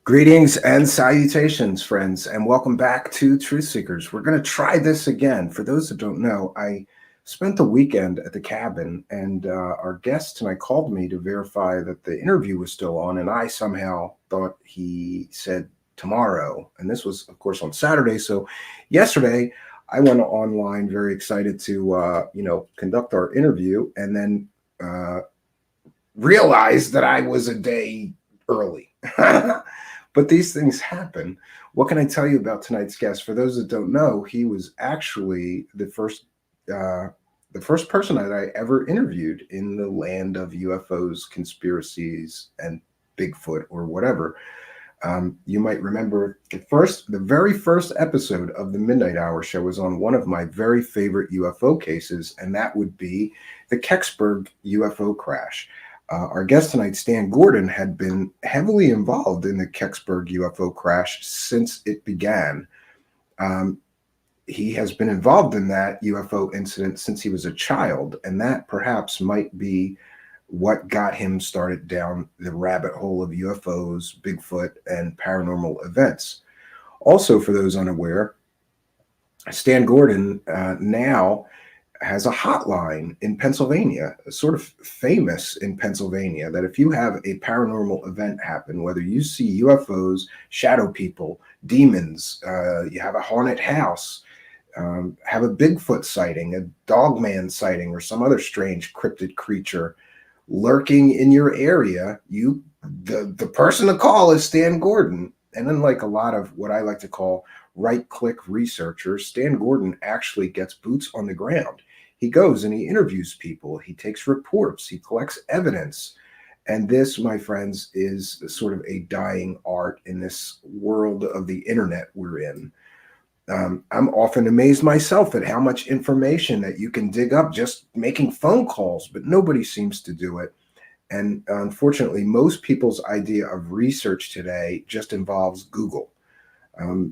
Greetings and salutations, friends, and welcome back to Truthseekers. We're going to try this again. For those that don't know, I spent the weekend at the cabin, and our guest tonight called me to verify that the interview was still on, and I somehow thought he said tomorrow. And this was, of course, on Saturday. So yesterday, I went online very excited to, conduct our interview, and then realized that I was a day early. But these things happen. What can I tell you about tonight's guest? For those that don't know, he was actually the first person that I ever interviewed in the land of UFOs, conspiracies, and Bigfoot or whatever. You might remember the very first episode of the Midnight Hour show was on one of my very favorite UFO cases, and that would be the Kecksburg UFO crash. Our guest tonight, Stan Gordon, had been heavily involved in the Kecksburg UFO crash since it began. He has been involved in that UFO incident since he was a child, and that perhaps might be what got him started down the rabbit hole of UFOs, Bigfoot, and paranormal events. Also, for those unaware, Stan Gordon now has a hotline in Pennsylvania, sort of famous in Pennsylvania, that if you have a paranormal event happen, whether you see UFOs, shadow people, demons, you have a haunted house, have a Bigfoot sighting, a dogman sighting, or some other strange cryptid creature lurking in your area, the person to call is Stan Gordon. And unlike a lot of what I like to call right-click researchers, Stan Gordon actually gets boots on the ground. He goes and he interviews people, he takes reports, he collects evidence. And this, my friends, is sort of a dying art in this world of the internet we're in. I'm often amazed myself at how much information that you can dig up just making phone calls, but nobody seems to do it. And unfortunately, most people's idea of research today just involves Google.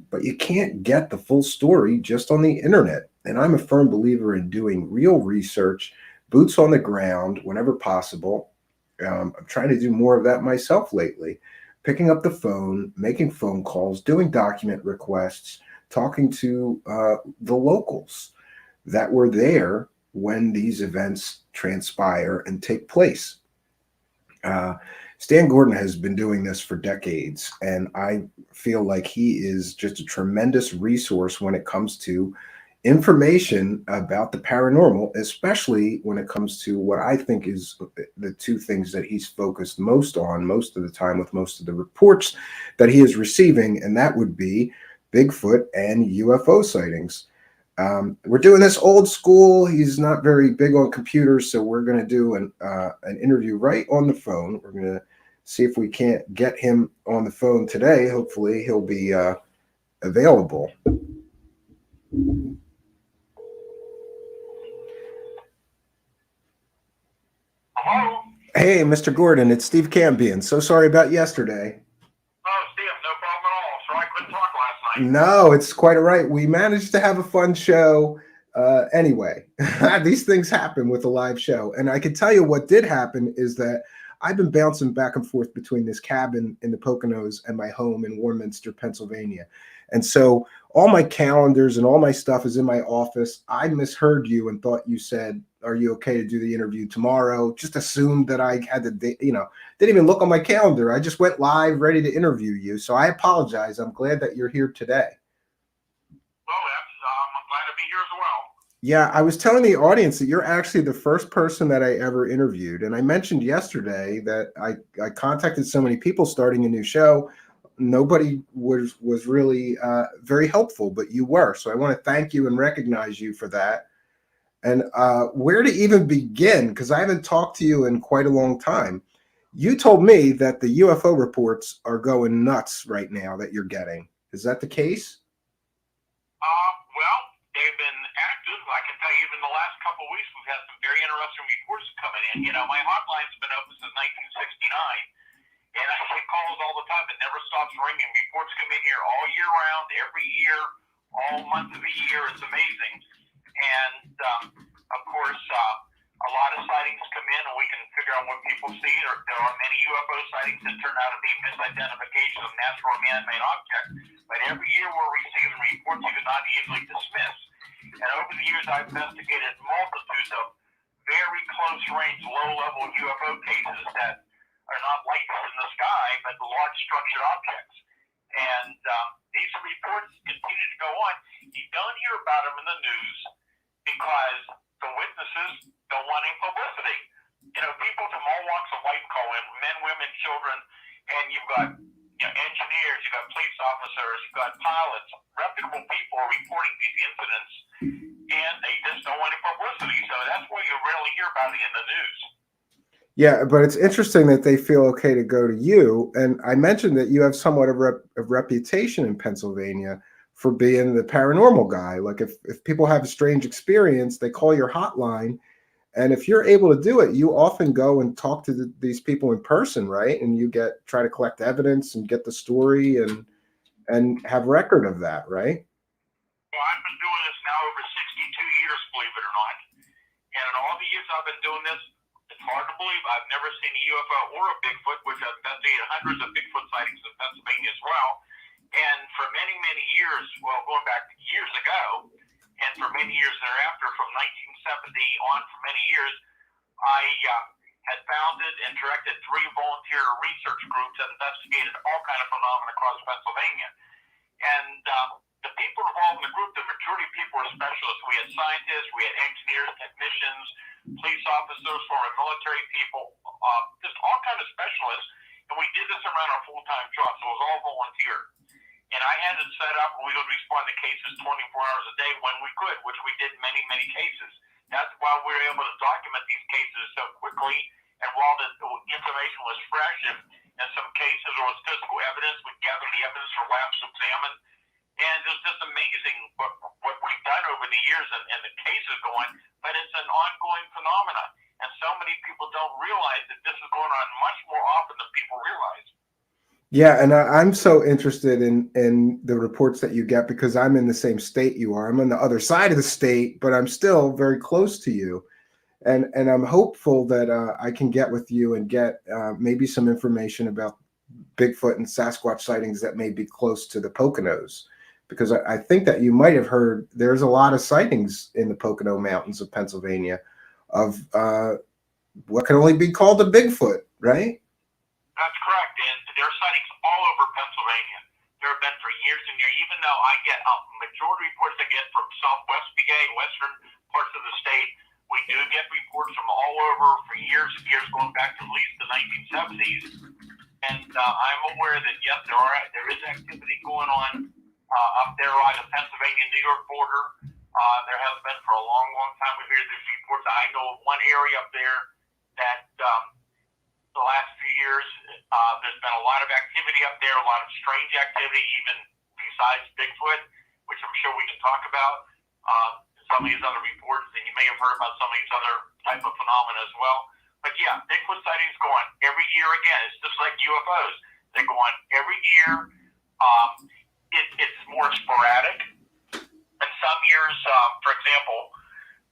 But you can't get the full story just on the internet. And I'm a firm believer in doing real research, boots on the ground whenever possible. I'm trying to do more of that myself lately, picking up the phone, making phone calls, doing document requests, talking to the locals that were there when these events transpire and take place. Stan Gordon has been doing this for decades, and I feel like he is just a tremendous resource when it comes to information about the paranormal, especially when it comes to what I think is the two things that he's focused most on most of the time with most of the reports that he is receiving, and that would be Bigfoot and UFO sightings. We're doing this old school. He's not very big on computers, so we're going to do an interview right on the phone. We're going to see if we can't get him on the phone today. Hopefully, he'll be available. Hello? Hey, Mr. Gordon, it's Steve Campion. So sorry about yesterday. Oh, Steve, no problem at all. Sorry I couldn't talk last night. No, it's quite all right. We managed to have a fun show. Anyway, these things happen with a live show. And I can tell you what did happen is that I've been bouncing back and forth between this cabin in the Poconos and my home in Warminster, Pennsylvania. And so all my calendars and all my stuff is in my office. I misheard you and thought you said, "Are you okay to do the interview tomorrow?" Just assumed that I had to, didn't even look on my calendar. I just went live ready to interview you. So I apologize. I'm glad that you're here today. Well, I'm glad to be here as well. Yeah, I was telling the audience that you're actually the first person that I ever interviewed. And I mentioned yesterday that I contacted so many people starting a new show. Nobody was really very helpful, but you were. So I want to thank you and recognize you for that. And where to even begin, because I haven't talked to you in quite a long time. You told me that the UFO reports are going nuts right now that you're getting. Is that the case? Well, they've been active. I can tell you even the last couple of weeks we've had some very interesting reports coming in. You know, my hotline's been open since 1969, and I get calls all the time. It never stops ringing. Reports come in here all year round, every year, all month of the year. It's amazing. And, of course, a lot of sightings come in, and we can figure here on what people see. There are many UFO sightings that turn out to be misidentification of natural or man-made objects. But every year we're receiving reports you cannot easily dismiss. And over the years, I've investigated multitudes of very close-range, low-level UFO cases that are not lights in the sky, but large structured objects. And these reports continue to go on. You don't hear about them in the news because the witnesses don't want any publicity. People from all walks of life call in, men, women, children, and you've got engineers, you've got police officers, you've got pilots. Reputable people are reporting these incidents, and they just don't want any publicity. So that's why you rarely hear about it in the news. Yeah, but it's interesting that they feel okay to go to you. And I mentioned that you have somewhat of a reputation in Pennsylvania for being the paranormal guy. Like if people have a strange experience, they call your hotline. And if you're able to do it, you often go and talk to these people in person, right? And you try to collect evidence and get the story and have record of that, right? Well, I've been doing this now over 62 years, believe it or not. And in all the years I've been doing this, it's hard to believe I've never seen a UFO or a Bigfoot, which I've investigated hundreds of Bigfoot sightings in Pennsylvania as well. And for many, many years, well, going back years ago, and for many years thereafter, from 1970 on for many years, I had founded and directed 3 volunteer research groups that investigated all kinds of phenomena across Pennsylvania. And the people involved in the group, the majority of people were specialists. We had scientists, we had engineers, technicians, police officers, former military people, just all kinds of specialists. And we did this around our full-time job, so it was all volunteer. And I had it set up where we would respond to cases 24 hours a day when we could, which we did many, many cases. That's why we were able to document these cases so quickly. And while the information was fresh, and in some cases there was physical evidence, we gathered the evidence for labs to examine. And it's just amazing what we've done over the years and the cases going, but it's an ongoing phenomenon. And so many people don't realize that this is going on much more often than people realize. Yeah, and I'm so interested in the reports that you get because I'm in the same state you are. I'm on the other side of the state, but I'm still very close to you. And I'm hopeful that I can get with you and get maybe some information about Bigfoot and Sasquatch sightings that may be close to the Poconos. Because I think that you might have heard there's a lot of sightings in the Pocono Mountains of Pennsylvania of what can only be called a Bigfoot, right? That's correct. And there are sightings all over Pennsylvania. There have been for years and years, even though I get a majority reports I get from Southwest PA, western parts of the state. We do get reports from all over for years going back to at least the 1970s. And I'm aware that, yes, there is activity going on up there on the Pennsylvania-New York border. There has been for a long, long time. We hear these reports. I know of one area up there that the last few years, there's been a lot of activity up there, a lot of strange activity, even besides Bigfoot, which I'm sure we can talk about. Some of these other reports, and you may have heard about some of these other type of phenomena as well. But yeah, Bigfoot sightings go on every year again. It's just like UFOs. They go on every year. It's more sporadic. And some years, for example,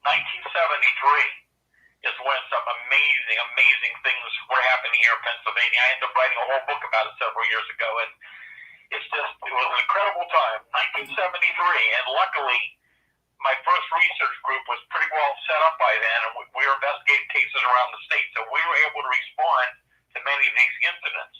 1973 is when some amazing things were happening here in Pennsylvania. I ended up writing a whole book about it several years ago, and it was an incredible time. 1973, and luckily, my first research group was pretty well set up by then, and we were investigating cases around the state, so we were able to respond to many of these incidents.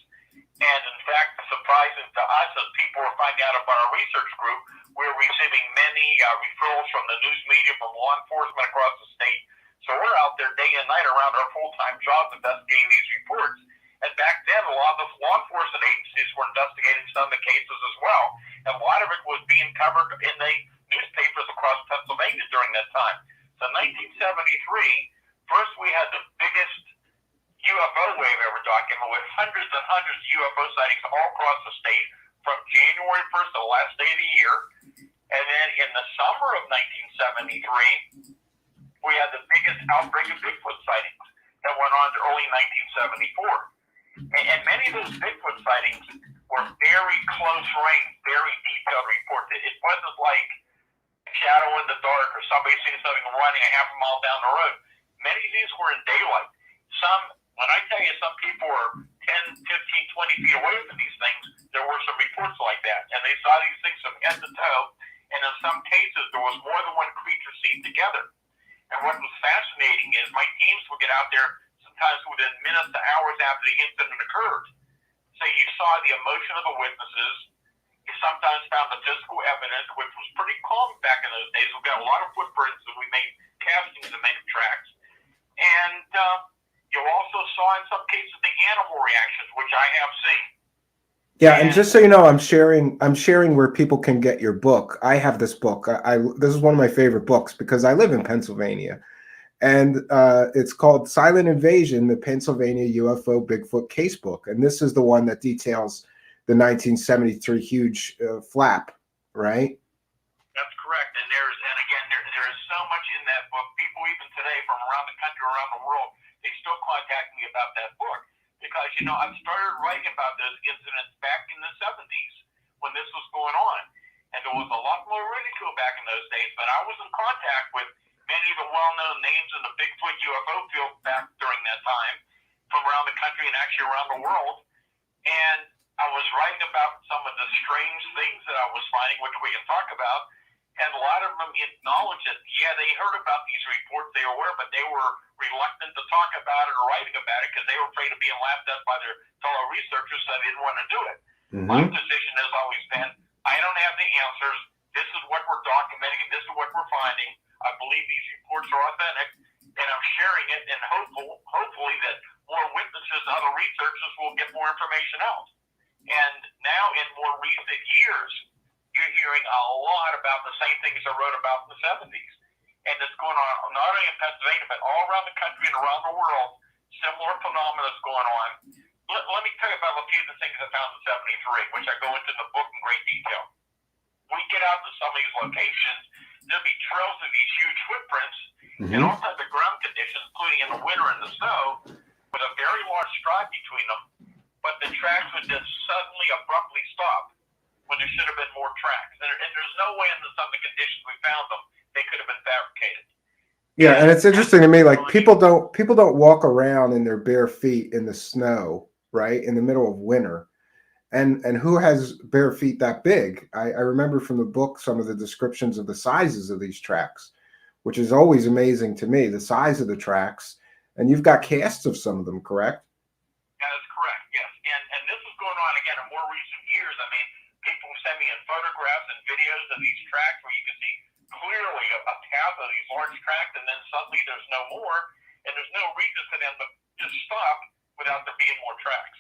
And in fact, surprising to us as people were finding out about our research group, we were receiving many referrals from the news media, from law enforcement across the state. So we're out there day and night around our full-time jobs investigating these reports. And back then, a lot of the law enforcement agencies were investigating some of the cases as well. And a lot of it was being covered in the newspapers across Pennsylvania during that time. So 1973, first we had the biggest UFO wave ever documented with hundreds and hundreds of UFO sightings all across the state from January 1st to the last day of the year. And then in the summer of 1973, we had the biggest outbreak of Bigfoot sightings that went on to early 1974. And many of those Bigfoot sightings were very close range, very detailed reports. It wasn't like a shadow in the dark or somebody seeing something running a half a mile down the road. Many of these were in daylight. Some when I tell you some people are 10, 15, 20 feet away from these things, there were some reports like that. And they saw these things from head to toe. And in some cases, there was more than one creature seen together. And what was fascinating is my teams would get out there sometimes within minutes to hours after the incident occurred. So you saw the emotion of the witnesses. You sometimes found the physical evidence, which was pretty common back in those days. We got a lot of footprints, and we made castings and made tracks. And you also saw in some cases the animal reactions, which I have seen. Yeah, and just so you know, I'm sharing where people can get your book. I have this book. This is one of my favorite books because I live in Pennsylvania, and it's called Silent Invasion: The Pennsylvania UFO Bigfoot Casebook, and this is the one that details the 1973 huge flap, right? That's correct. And again, there is so much in that book. People even today from around the country, around the world, they still contact me about that book. Because, I've started writing about those incidents back in the 70s when this was going on. And there was a lot more ridicule back in those days. But I was in contact with many of the well-known names in the Bigfoot UFO field back during that time from around the country and actually around the world. And I was writing about some of the strange things that I was finding, which we can talk about. And a lot of them acknowledged that, yeah, they heard about these reports, they were aware, but they were reluctant to talk about it or writing about it because they were afraid of being laughed at by their fellow researchers, so they didn't want to do it. Mm-hmm. My position has always been, I don't have the answers. This is what we're documenting, and this is what we're finding. I believe these reports are authentic, and I'm sharing it, and hopefully that more witnesses and other researchers will get more information out. And now in more recent years, you're hearing a lot about the same things I wrote about in the 70s. And it's going on not only in Pennsylvania, but all around the country and around the world. Similar phenomena is going on. Let me tell you about a few of the things I found in 73, which I go into the book in great detail. We get out to some of these locations, there'll be trails of these huge footprints, and all types of ground conditions, including in the winter and the snow, with a very large stride between them. But the tracks would just suddenly, abruptly stop when there should have been more tracks. And there's no way in some of the conditions we found them, they could have been fabricated. Yeah, and it's interesting to me, like people don't walk around in their bare feet in the snow, right, in the middle of winter. And who has bare feet that big? I remember from the book some of the descriptions of the sizes of these tracks, which is always amazing to me, the size of the tracks. And you've got casts of some of them, correct? That is correct, yes. And this is going on, again, in more recent years. I mean, people send me in photographs and videos of these tracks where you can see clearly a path of these large tracks, and then suddenly there's no more, and there's no reason for them to just stop without there being more tracks.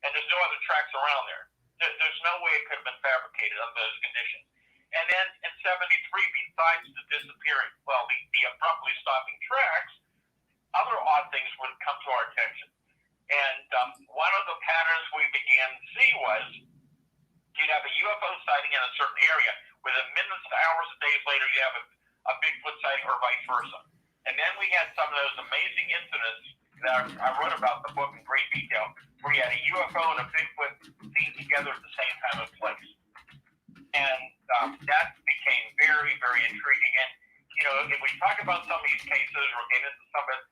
And there's no other tracks around there. There's no way it could have been fabricated under those conditions. And then in 73, besides the disappearing, the abruptly stopping tracks, other odd things would come to our attention. And one of the patterns we began to see was you'd have a UFO sighting in a certain area. Within minutes to hours and days later, you have a Bigfoot sighting or vice versa. And then we had some of those amazing incidents that I wrote about in the book in great detail, where you had a UFO and a Bigfoot seen together at the same time and place. And that became very, very intriguing. And, if we talk about some of these cases or get into some of it,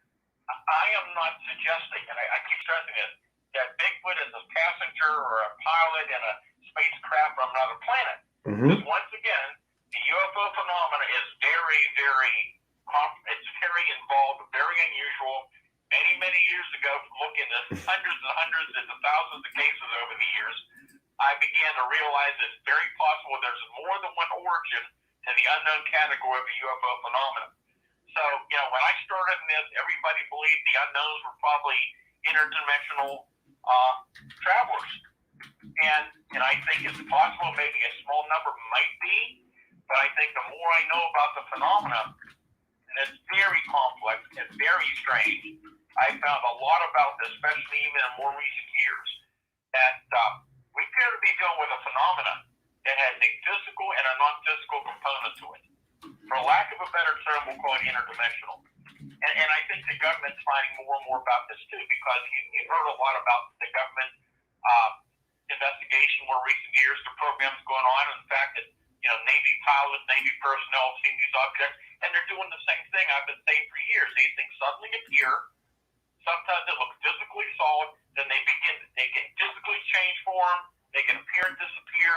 I am not suggesting, and I keep stressing it, that Bigfoot is a passenger or a pilot in a spacecraft from another planet. Because once again, the UFO phenomena is very, it's very involved, very unusual. Many years ago, looking at hundreds and hundreds and thousands of cases over the years, I began to realize it's very possible there's more than one origin to the unknown category of the UFO phenomenon. So, when I started in this, everybody believed the unknowns were probably interdimensional travelers. And I think it's possible maybe a small number might be, but I think the more I know about the phenomena, and it's very complex and very strange, I found a lot about this, especially even in more recent years, that we appear to be dealing with a phenomenon that has a physical and a non-physical component to it. For lack of a better term, we'll call it interdimensional. And I think the government's finding more and more about this too, because you've heard a lot about the government investigation more recent years, the programs going on, and the fact that Navy pilots, Navy personnel have seen these objects, and they're doing the same thing I've been saying for years. These things suddenly appear, Sometimes they look physically solid, then they can physically change form, they can appear and disappear,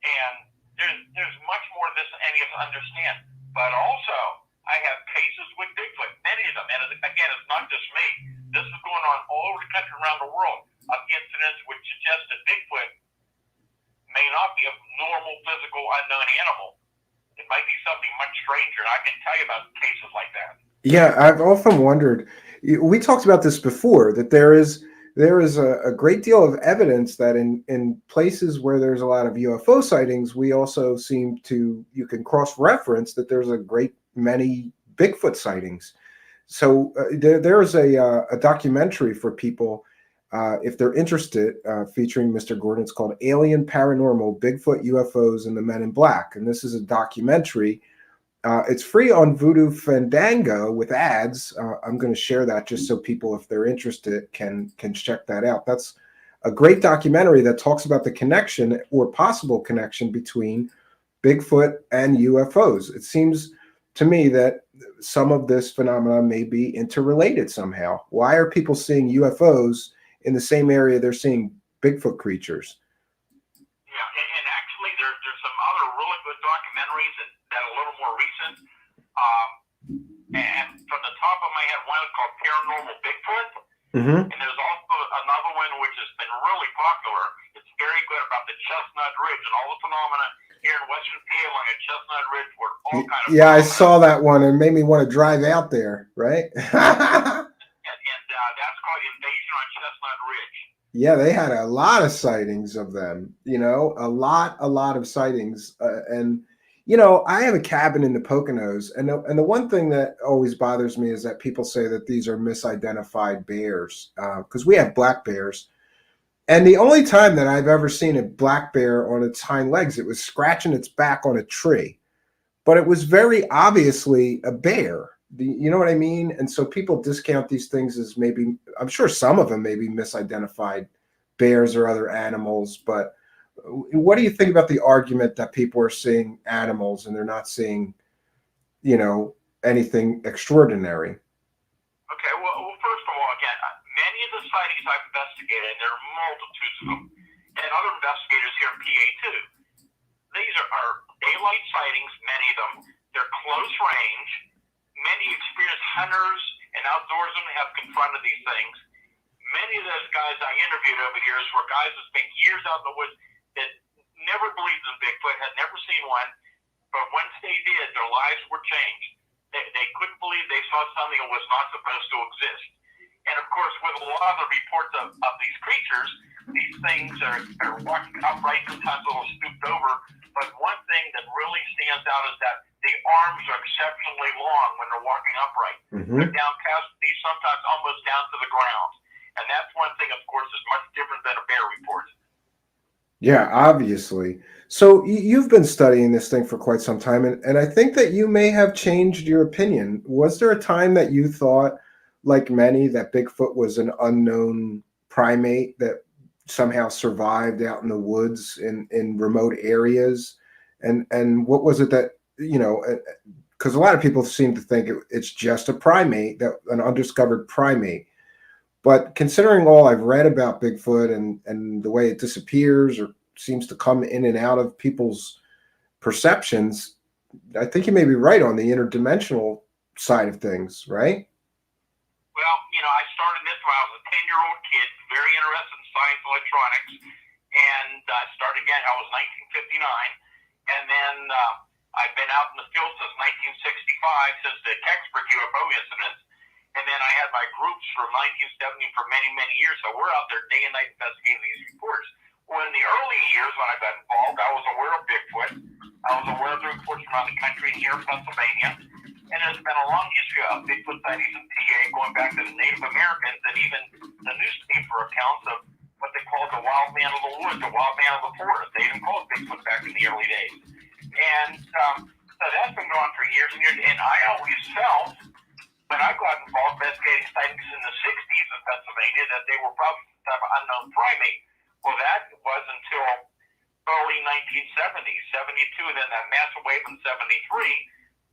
and there's much more to this than any of us understand. But also, I have cases with Bigfoot, many of them, and again, it's not just me. This is going on all over the country, around the world, of incidents which suggest that Bigfoot may not be a normal, physical, unknown animal. It might be something much stranger, and I can tell you about cases like that. Yeah, I've often wondered. We talked about this before, that there is a great deal of evidence that in places where there's a lot of UFO sightings, we also you can cross-reference that there's a great many Bigfoot sightings. So there's a documentary for people if they're interested, featuring Mr. Gordon. It's called Alien Paranormal: Bigfoot, UFOs, and the Men in Black, and this is a documentary. It's free on Voodoo Fandango with ads. I'm going to share that just so people, if they're interested, can check that out. That's a great documentary that talks about the connection or possible connection between Bigfoot and UFOs. It seems to me that some of this phenomenon may be interrelated somehow. Why are people seeing UFOs in the same area they're seeing Bigfoot creatures? Yeah, and actually there's some other really good documentaries that are a little more recent. And from the top of my head, one is called Paranormal Bigfoot. Mm-hmm. And there's also another one which has been really popular. It's very good about the Chestnut Ridge and all the phenomena here in Western PA along a Chestnut Ridge, where all kind of I saw that one and made me want to drive out there, right? and that's called Invasion on Chestnut Ridge. Yeah, they had a lot of sightings of them, a lot of sightings. And, I have a cabin in the Poconos. And the one thing that always bothers me is that people say that these are misidentified bears, because we have black bears. And the only time that I've ever seen a black bear on its hind legs, it was scratching its back on a tree. But it was very obviously a bear. You know what I mean? And so people discount these things as maybe, I'm sure some of them may be misidentified bears or other animals. But what do you think about the argument that people are seeing animals and they're not seeing, anything extraordinary? Okay, well, first of all, again, many of the sightings I've investigated, and there are multitudes of them, and other investigators here in PA too, these are daylight sightings, many of them. They're close range. Many experienced hunters and outdoorsmen have confronted these things. Many of those guys I interviewed over the years were guys that spent years out in the woods that never believed in Bigfoot, had never seen one, but once they did, their lives were changed. They couldn't believe they saw something that was not supposed to exist. And of course, with a lot of the reports of these creatures, these things are walking upright, sometimes a little stooped over. But one thing that really stands out is that the arms are exceptionally long when they're walking upright. Mm-hmm. They're down past these, sometimes almost down to the ground. And that's one thing, of course, is much different than a bear report. Yeah, obviously. So you've been studying this thing for quite some time, and I think that you may have changed your opinion. Was there a time that you thought, like many, that Bigfoot was an unknown primate that somehow survived out in the woods in remote areas? And what was it that, because a lot of people seem to think it's just a primate, an undiscovered primate. But considering all I've read about Bigfoot and the way it disappears or seems to come in and out of people's perceptions, I think you may be right on the interdimensional side of things, right? Well, I started this when I was a 10-year-old kid, very interested in science and electronics, and I started again, I was 1959, and then I've been out in the field since 1965, since the Kecksburg UFO incident. And then I had my groups from 1970 for many, many years. So we're out there day and night investigating these reports. Well, in the early years when I got involved, I was aware of Bigfoot. I was aware of the reports around the country and here in Pennsylvania. And there's been a long history of Bigfoot sightings in PA, going back to the Native Americans and even the newspaper accounts of what they called the wild man of the woods, the wild man of the forest. They didn't call it Bigfoot back in the early days. And so that's been going on for years and years. And I always felt, when I got involved investigating sightings in the 60s in Pennsylvania, that they were probably some type of unknown primate. Well, that was until early 1970s, 72, and then that massive wave in 73,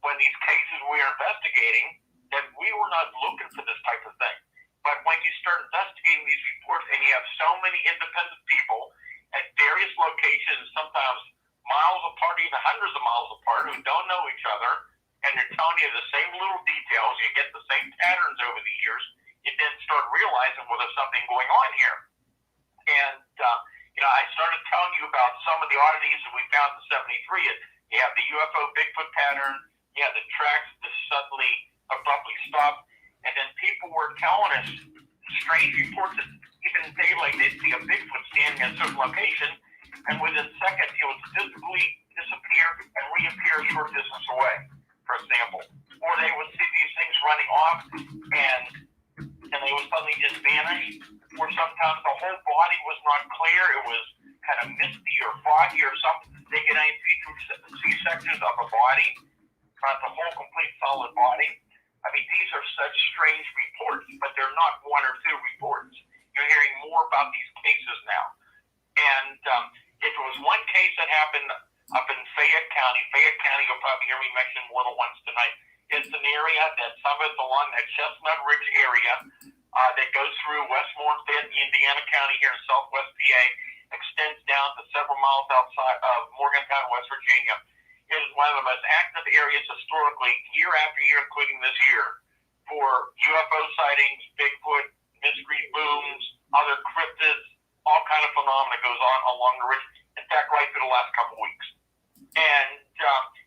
when these cases we were investigating, that we were not looking for this type of thing. But when you start investigating these reports and you have so many independent people at various locations, sometimes miles apart, even hundreds of miles apart, who don't know each other, and they're telling you the same little details, you get the same patterns over the years, you then start realizing, well, there's something going on here. And, I started telling you about some of the oddities that we found in 73. You have the UFO Bigfoot pattern, you have the tracks that suddenly abruptly stop, and then people were telling us strange reports that even in daylight they'd see a Bigfoot standing at a certain location, and within seconds it would physically disappear and reappear a short distance away, for example. Or they would see these things running off and they would suddenly just vanish. Or sometimes the whole body was not clear, it was kind of misty or foggy or something. They could only see sections of a body, not the whole complete solid body. I mean, these are such strange reports, but they're not one or two reports. You're hearing more about these cases now. And if it was one case that happened up in Fayette County, you'll probably hear me mention more than once tonight. It's an area that summits along that Chestnut Ridge area that goes through Westmoreland, Indiana County here in southwest PA, extends down to several miles outside of Morgantown, West Virginia. It is one of the most active areas historically, year after year, including this year, for UFO sightings, Bigfoot, mystery booms, other cryptids, all kind of phenomena goes on along the ridge. In fact, right through the last couple weeks. And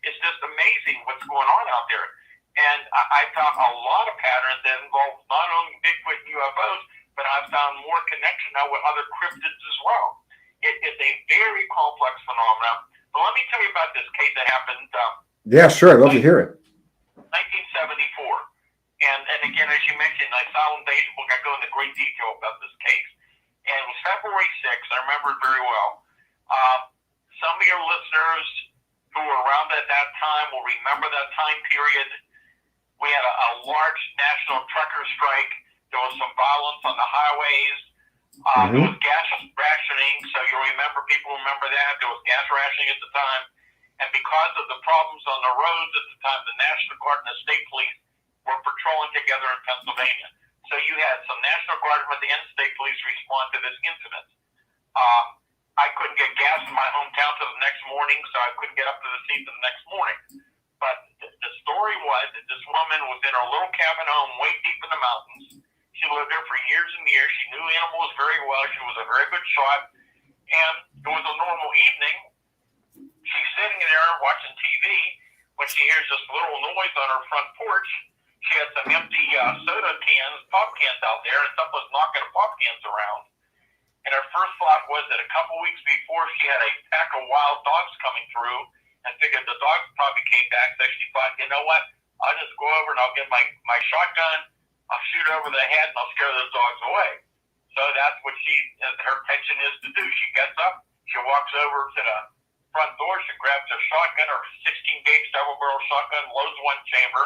it's just amazing what's going on out there. And I found a lot of patterns that involve not only Bigfoot and UFOs, but I've found more connection now with other cryptids as well. It is a very complex phenomenon. But let me tell you about this case that happened. Yeah, sure. I'd love to hear it. 1974. And again, as you mentioned, I saw on Facebook, I go into great detail about this case. And it was February 6th. I remember it very well. Some of your listeners who were around at that time will remember that time period. We had a large national trucker strike. There was some violence on the highways. There was gas rationing, so you'll people remember that. There was gas rationing at the time. And because of the problems on the roads at the time, the National Guard and the state police were patrolling together in Pennsylvania. So you had some National Guardsmen and state police respond to this incident. I couldn't get gas in my hometown till the next morning, so I couldn't get up to the scene till the next morning. But the story was that this woman was in her little cabin home way deep in the mountains. She lived there for years and years. She knew animals very well. She was a very good shot. And it was a normal evening. She's sitting there watching TV when she hears this little noise on her front porch. She had some empty soda cans, pop cans out there, and someone was knocking the pop cans around. And her first thought was that a couple weeks before, she had a pack of wild dogs coming through and figured the dogs probably came back. So she thought, you know what, I'll just go over and I'll get my shotgun, I'll shoot over the head, and I'll scare those dogs away. So that's what her intention is to do. She gets up, she walks over to the front door, she grabs her shotgun, her 16-gauge double-barrel shotgun, loads one chamber,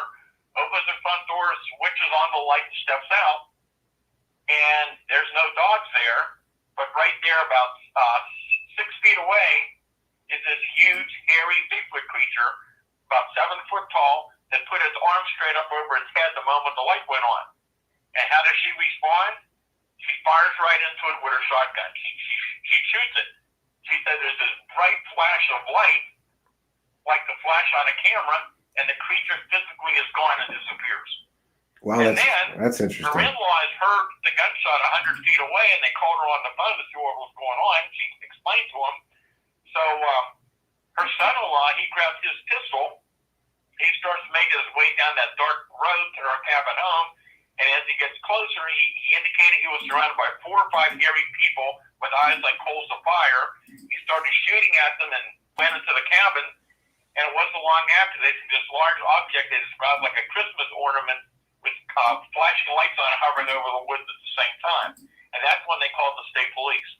opens the front door, switches on the light, and steps out. And there's no dogs there, but right there about 6 feet away is this huge, hairy Bigfoot creature, about 7 foot tall, that put its arm straight up over its head the moment the light went on. And how does she respond? She fires right into it with her shotgun. She shoots it. She said there's this bright flash of light, like the flash on a camera, and the creature physically is gone and disappears. Wow, and that's interesting. Her in-laws heard the gunshot 100 feet away, and they called her on the phone to see what was going on. She explained to them. So her son-in-law, he grabs his pistol. He starts making his way down that dark road to her cabin home. And as he gets closer, he indicated he was surrounded by 4 or 5 hairy people with eyes like coals of fire. He started shooting at them and went into the cabin. And it wasn't long after this large object that described like a Christmas ornament with flashing lights on it hovering over the woods at the same time. And that's when they called the state police.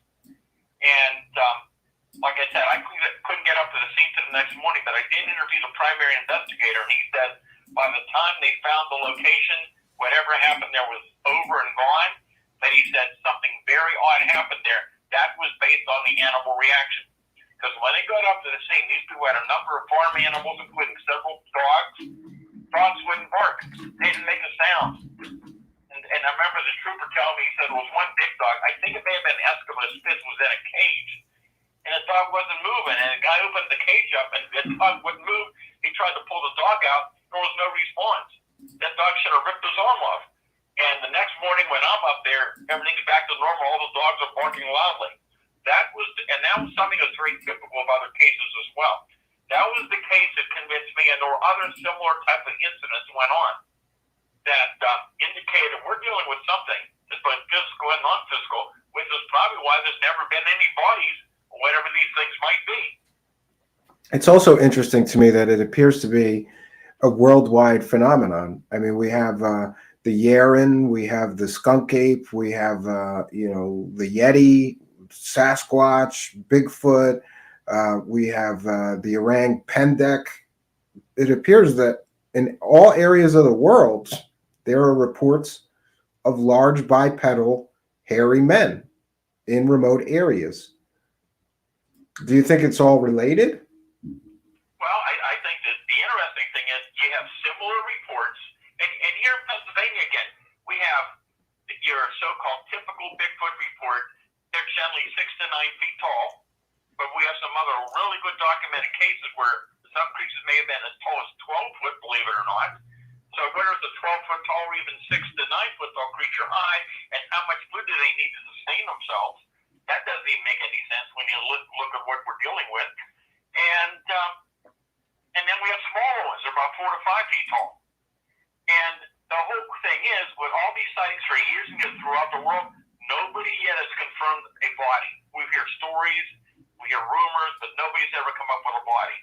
And like I said, I couldn't get up to the scene till the next morning, but I did interview the primary investigator, and he said by the time they found the location, whatever happened there was over and gone, but he said something very odd happened there. That was based on the animal reaction. Because when they got up to the scene, these people had a number of farm animals, including several dogs. Dogs wouldn't bark. They didn't make a sound. And And I remember the trooper telling me, he said, there was one big dog, I think it may have been Eskimo Spitz, was in a cage. And the dog wasn't moving, and the guy opened the cage up, and the dog wouldn't move. He tried to pull the dog out, there was no response. That dog should have ripped his arm off. And the next morning when I'm up there, everything's back to normal, all the dogs are barking loudly. That was something that's very typical of other cases as well. That was the case that convinced me, and there were other similar type of incidents went on that indicated we're dealing with something that's both physical and non-physical, which is probably why there's never been any bodies, or whatever these things might be. It's also interesting to me that it appears to be a worldwide phenomenon. I mean, we have the Yeren, we have the skunk ape, we have the Yeti, Sasquatch, Bigfoot, we have the orang pendek. It appears that in all areas of the world, there are reports of large bipedal hairy men in remote areas. Do you think it's all related? Well, I think that the interesting thing is you have similar reports, and here in Pennsylvania again, we have your so-called typical Bigfoot report. They're generally 6 to 9 feet tall, but we have some other really good documented cases where some creatures may have been as tall as 12 foot, believe it or not. So where is a 12-foot tall or even 6 to 9 foot tall creature high, and how much food do they need to sustain themselves? That doesn't even make any sense when you look at what we're dealing with. And then we have smaller ones. They're about 4 to 5 feet tall. And the whole thing is, with all these sightings for years and years throughout the world, nobody yet has confirmed a body. We hear stories, we hear rumors, but nobody's ever come up with a body.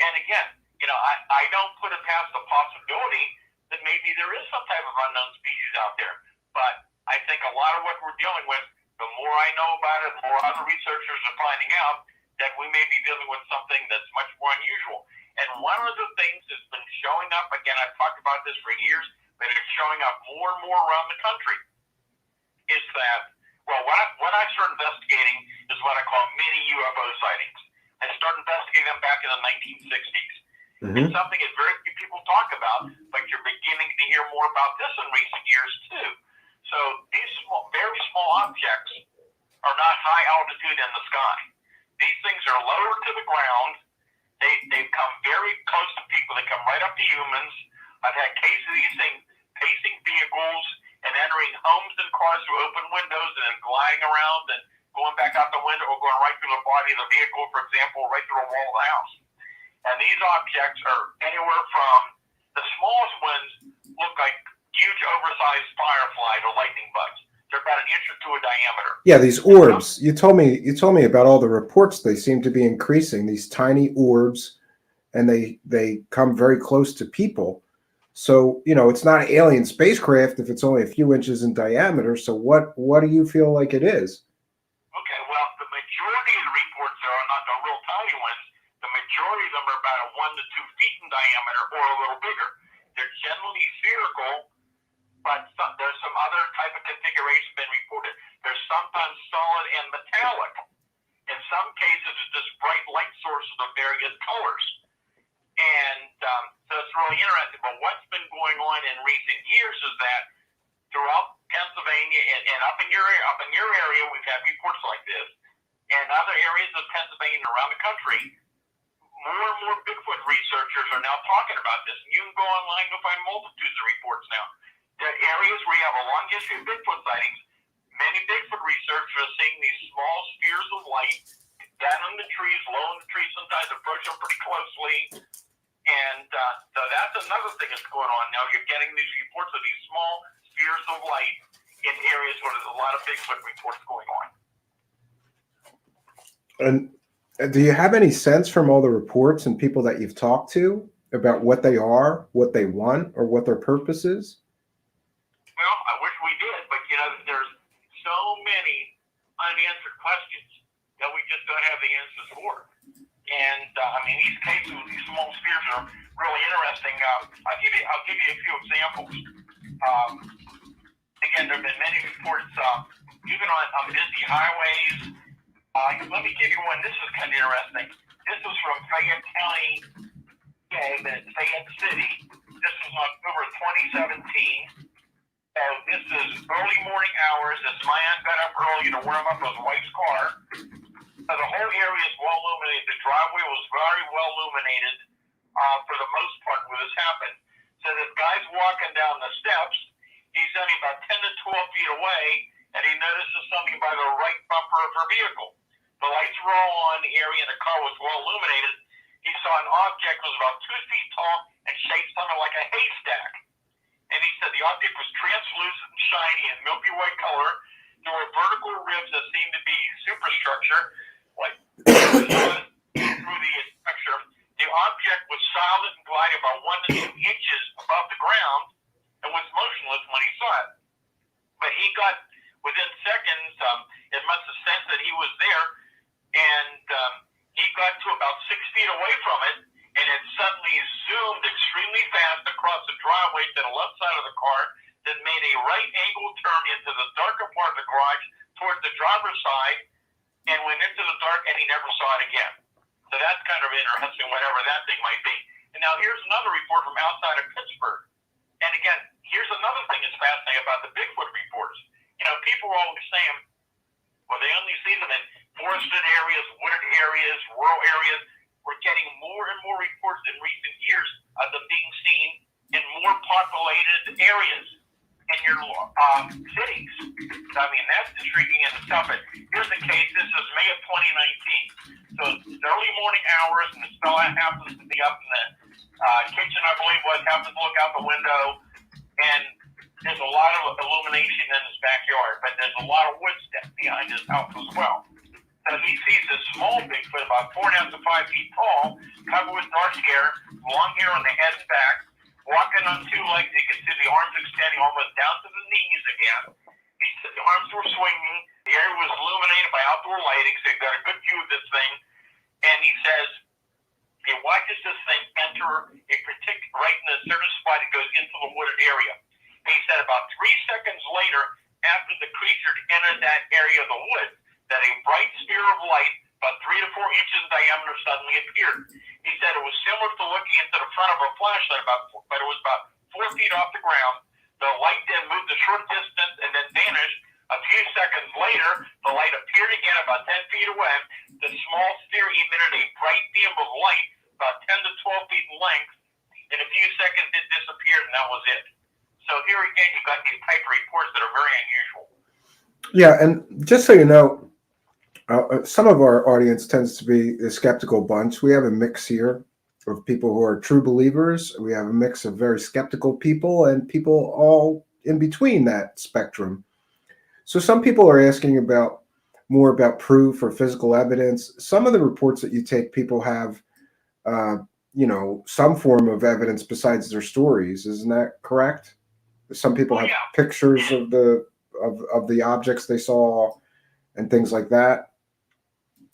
And again, I don't put it past the possibility that maybe there is some type of unknown species out there. But I think a lot of what we're dealing with, the more I know about it, the more other researchers are finding out that we may be dealing with something that's much more unusual. And one of the things that's been showing up, again, I've talked about this for years, but it's showing up more and more around the country, is that, well, what I started investigating is what I call mini-UFO sightings. I started investigating them back in the 1960s. It's something that very few people talk about, but you're beginning to hear more about this in recent years, too. So these very small objects are not high altitude in the sky. These things are lower to the ground. They come very close to people. They come right up to humans. I've had cases of these things pacing vehicles and entering homes and cars through open windows and then gliding around and going back out the window or going right through the body of the vehicle, for example, right through a wall of the house. And these objects are anywhere from, the smallest ones look like huge oversized fireflies or lightning bugs. They're about an inch or two in diameter. Yeah, these orbs. You told me about all the reports. They seem to be increasing, these tiny orbs, and they come very close to people. So, it's not an alien spacecraft if it's only a few inches in diameter. So what do you feel like it is? Okay, well, the majority of the reports are not the real tiny ones. The majority of them are about 1 to 2 feet in diameter or a little bigger. They're generally spherical, but there's some other type of configuration been reported. They're sometimes solid and metallic. In some cases, it's just bright light sources of various colors. And so it's really interesting. But what's been going on in recent years is that throughout Pennsylvania and up in your area, we've had reports like this. And other areas of Pennsylvania and around the country, more and more Bigfoot researchers are now talking about this. And you can go online and find multitudes of reports now. The areas where you have a long history of Bigfoot sightings, many Bigfoot researchers are seeing these small spheres of light down in the trees, low in the trees, sometimes approach them pretty closely. And so that's another thing that's going on now. You're getting these reports of these small spheres of light in areas where there's a lot of Bigfoot reports going on. And do you have any sense from all the reports and people that you've talked to about what they are, what they want, or what their purpose is? Well, I wish we did, but there's so many unanswered questions that we just don't have the answers for. And these cases with these small spheres are really interesting. I'll give you a few examples. Again, there have been many reports, even on busy highways. Let me give you one. This is kind of interesting. This was from Fayette County, Fayette City. This was October 2017. So this is early morning hours. This man got up early to warm up his wife's car. So the whole area is well illuminated. The driveway was very well illuminated for the most part where this happened. So this guy's walking down the steps. He's only about 10 to 12 feet away, and he notices something by the right bumper of her vehicle. The lights were all on, the area in the car was well illuminated. He saw an object that was about 2 feet tall and shaped something like a haystack. And he said the object was translucent and shiny and milky white color. There were vertical ribs that seemed to be superstructure, like through the structure. The object was solid and glided about 1 to 2 inches above the ground and was motionless when he saw it. But he got, within seconds, it must have sensed that he was there, and he got to about 6 feet away from it, and it suddenly zoomed extremely fast across the driveway to the left side of the car, then made a right angle turn into the darker part of the garage towards the driver's side, and went into the dark, and he never saw it again. So that's kind of interesting, whatever that thing might be. And now here's another report from outside of Pittsburgh. And again, here's another thing that's fascinating about the Bigfoot reports. You know, people are always saying, well, they only see them in forested areas, wooded areas, rural areas. We're getting more and more reports in recent years of them being seen in more populated areas in your cities. I mean, that's intriguing in itself. But here's the case. This is May of 2019. So it's early morning hours, and this fella happens to be up in the kitchen, I believe was, happens to look out the window, and there's a lot of illumination in his backyard, but there's a lot of wood steps behind his house as well. So he sees this small Bigfoot, about 4.5 to 5 feet tall, covered with dark hair, long hair on the head and back, walking on 2 legs. You can see the arms extending almost down to the knees again. He said the arms were swinging. The area was illuminated by outdoor lighting, so he got a good view of this thing. And he says he watches this thing enter a particular, right in a certain spot, it goes into the wooded area. And he said about 3 seconds later, after the creature entered that area of the wood, that a bright sphere of light, about 3 to 4 inches in diameter, suddenly appeared. He said it was similar to looking into the front of a flashlight, but it was about 4 feet off the ground. The light then moved a short distance and then vanished. A few seconds later, the light appeared again about 10 feet away. The small sphere emitted a bright beam of light about 10 to 12 feet in length. In a few seconds, it disappeared, and that was it. So here again, you've got these type of reports that are very unusual. Yeah, and just so you know, some of our audience tends to be a skeptical bunch. We have a mix here of people who are true believers. We have a mix of very skeptical people and people all in between that spectrum. So some people are asking about more about proof or physical evidence. Some of the reports that you take, people have, some form of evidence besides their stories. Isn't that correct? Some people have pictures of the objects they saw and things like that.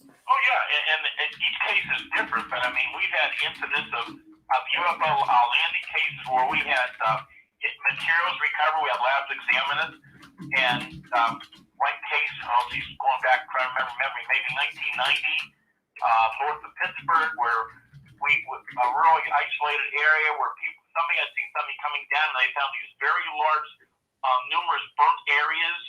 Oh yeah, and each case is different. But I mean, we've had incidents of UFO landing cases where we had materials recovered. We had labs examine it. And one case, he's going back, trying to remember memory, maybe 1990, north of Pittsburgh, where a really isolated area where somebody had seen something coming down, and they found these very large, numerous burnt areas,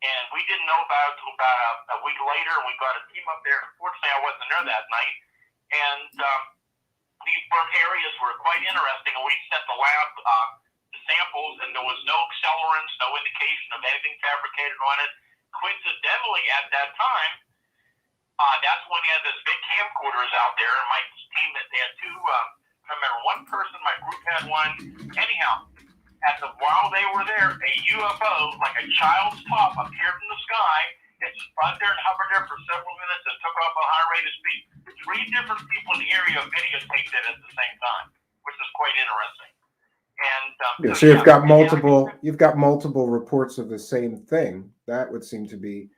and we didn't know about it until about a week later, and we got a team up there. Unfortunately, I wasn't there that night, and these burnt areas were quite interesting, and we sent the lab samples, and there was no accelerants, no indication of anything fabricated on it. Coincidentally, at that time, that's when he had this big camcorders out there, and my team, they had 2, I remember one person, my group had one. Anyhow, while they were there, a UFO, like a child's top, appeared in the sky. It spun there and hovered there for several minutes and took off at a high rate of speed. 3 different people in the area videotaped it at the same time, which is quite interesting. And so you've got multiple reports of the same thing. That would seem to be,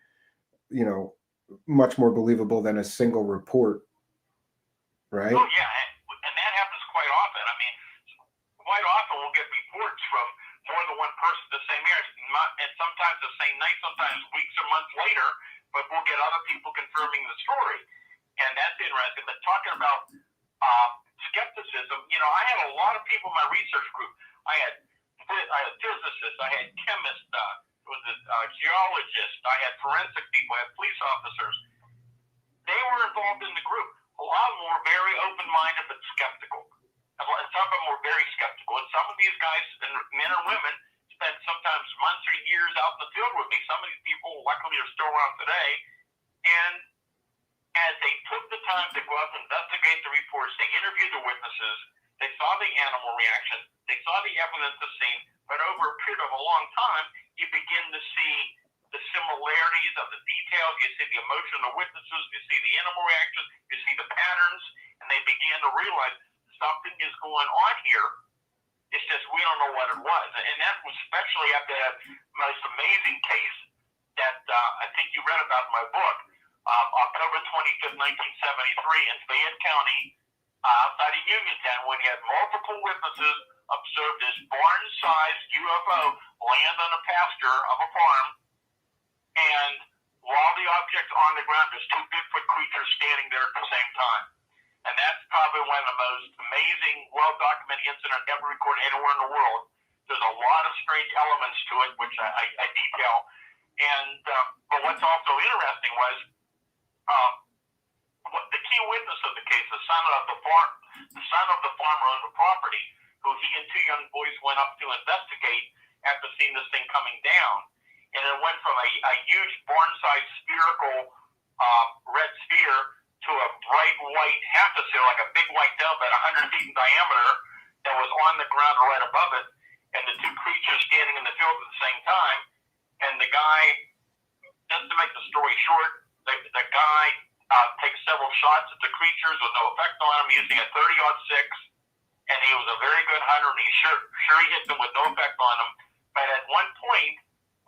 much more believable than a single report, right? Oh yeah, and that happens quite often. I mean, quite often we'll get reports from more than one person the same area, and sometimes the same night, sometimes weeks or months later, but we'll get other people confirming the story, and that's interesting. But talking about skepticism, I had a lot of people in my research group. I had had physicists, I had chemists, geologists, I had forensic people, I had police officers. They were involved in the group. A lot of them were very open-minded but skeptical. And some of them were very skeptical. And some of these guys, and men or women, spent sometimes months or years out in the field with me. Some of these people, luckily, are still around today. And as they took the time to go out and investigate the reports, they interviewed the witnesses, they saw the animal reaction, they saw the evidence of scene, but over a period of a long time, you begin to see the similarities of the details, you see the emotion of the witnesses, you see the animal reactions, you see the patterns, and they began to realize something is going on here. It's just we don't know what it was. And that was especially after that most amazing case that I think you read about in my book, October 25th, 1973 in Fayette County, outside of Uniontown, when you had multiple witnesses observed this barn-sized UFO land on a pasture of a farm, and while the object's on the ground, there's two Bigfoot creatures standing there at the same time. And that's probably one of the most amazing, well-documented incidents ever recorded anywhere in the world. There's a lot of strange elements to it, which I detail. And but what's also interesting was the key witness of the case, the son of the farmer on the property, who he and two young boys went up to investigate after seeing this thing coming down. And it went from a huge barn-sized spherical red sphere to a bright white half-a-sphere, like a big white dove about 100 feet in diameter, that was on the ground right above it, and the two creatures standing in the field at the same time. And the guy, just to make the story short, the guy takes several shots at the creatures with no effect on them, using a 30-06, and he was a very good hunter, and he sure he hit them with no effect on them. But at one point,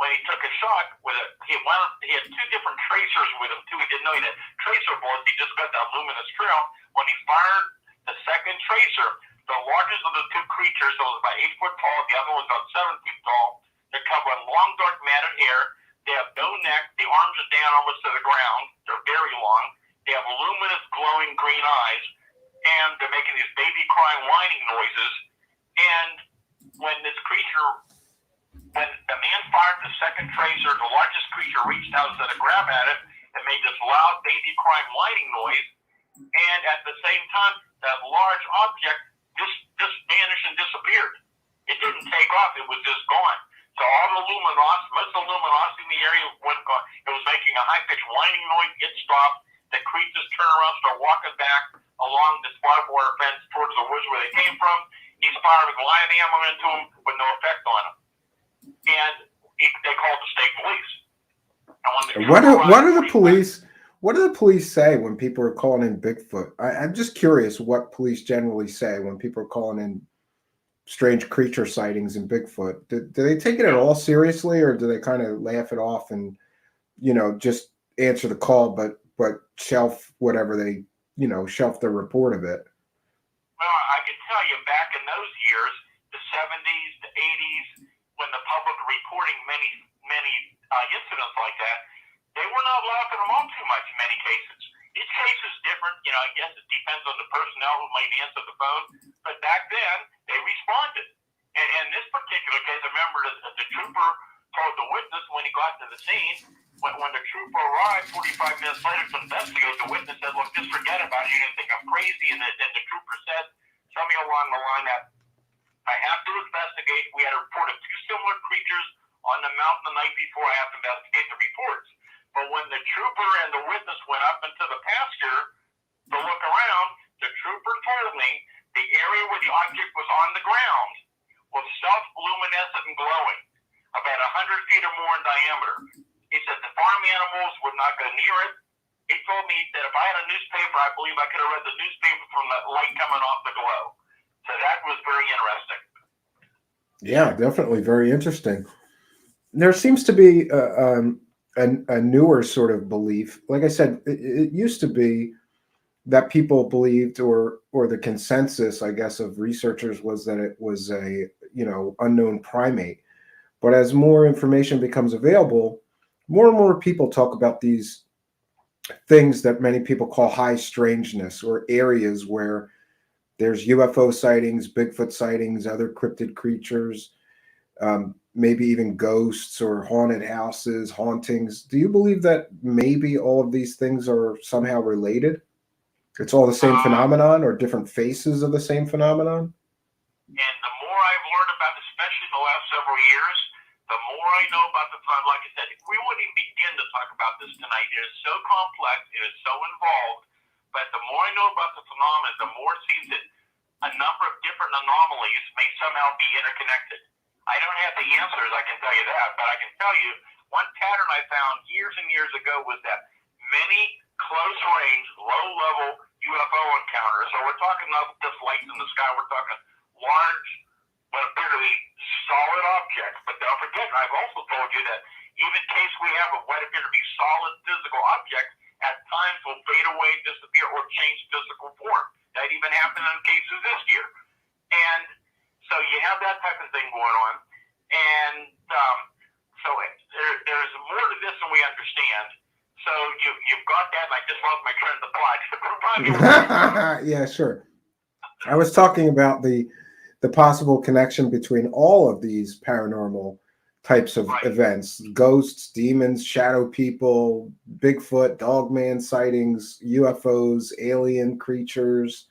when he took a shot with it, he had two different tracers with him too. He didn't know he had tracer bullets. He just got that luminous trail. When he fired the second tracer, the largest of the two creatures, that was about 8 foot tall, the other was about 7 feet tall. They're covered in long, dark, matted hair. They have no neck. The arms are down almost to the ground. They're very long. They have luminous, glowing green eyes, and they're making these baby crying, whining noises. And when the man fired the second tracer, the largest creature reached out to grab at it and made this loud baby crying, whining noise. And at the same time, that large object just vanished and disappeared. It didn't take off. It was just gone. So all the most of the luminosity in the area went gone. It was making a high-pitched whining noise. It stopped. The creatures turned around, started walking back along this barbed wire fence towards the woods where they came from. He's firing live ammo into them with no effect on them. And they called the state police. And when what do the police say when people are calling in Bigfoot? I'm just curious what police generally say when people are calling in strange creature sightings in Bigfoot. Do they take it at all seriously, or do they kind of laugh it off and, just answer the call, but shelf whatever they, shelf their report of it? Well, I can tell you back in those years, the 70s, the 80s, when the public were reporting many incidents like that, they were not laughing them off too much in many cases. Each case is different. I guess it depends on the personnel who might answer the phone. But back then, they responded. And in this particular case, I remember the trooper told the witness when he got to the scene, when the trooper arrived 45 minutes later to investigate, the witness said, "Look, just forget about it. You're going to think I'm crazy." And the trooper said something along the line that, "I have to investigate. We had a report of two similar creatures on the mountain the night before. I have to investigate the reports." But when the trooper and the witness went up into the pasture to look around, the trooper told me the area where the object was on the ground was self-luminescent and glowing, about 100 feet or more in diameter. He said the farm animals would not go near it. He told me that if I had a newspaper, I believe I could have read the newspaper from the light coming off the glow. So that was very interesting. Yeah, definitely very interesting. There seems to be a newer sort of belief. Like I said, it used to be that people believed, or the consensus, I guess, of researchers was that it was a unknown primate. But as more information becomes available, more and more people talk about these things that many people call high strangeness, or areas where there's UFO sightings, Bigfoot sightings, other cryptid creatures. maybe even ghosts or haunted houses, hauntings. Do you believe that maybe all of these things are somehow related? It's all the same phenomenon or different faces of the same phenomenon? And the more I've learned about, especially in the last several years, the more I know about the phenomenon. Like I said, we wouldn't even begin to talk about this tonight. It is so complex, it is so involved. But the more I know about the phenomenon, the more it seems that a number of different anomalies may somehow be interconnected. I don't have the answers, I can tell you that, but I can tell you one pattern I found years and years ago was that many close-range, low-level UFO encounters. So we're talking not just lights in the sky, we're talking large, what appear to be solid objects. But don't forget, I've also told you that even in case we have what appear to be solid physical objects, at times will fade away, disappear, or change physical form. That even happened in cases this year. And so you have that type of thing going on. And so there's more to this than we understand. So you've got that, and I just lost my train of thought. Yeah, sure. I was talking about the possible connection between all of these paranormal types of events: ghosts, demons, shadow people, Bigfoot, dogman sightings, UFOs, alien creatures.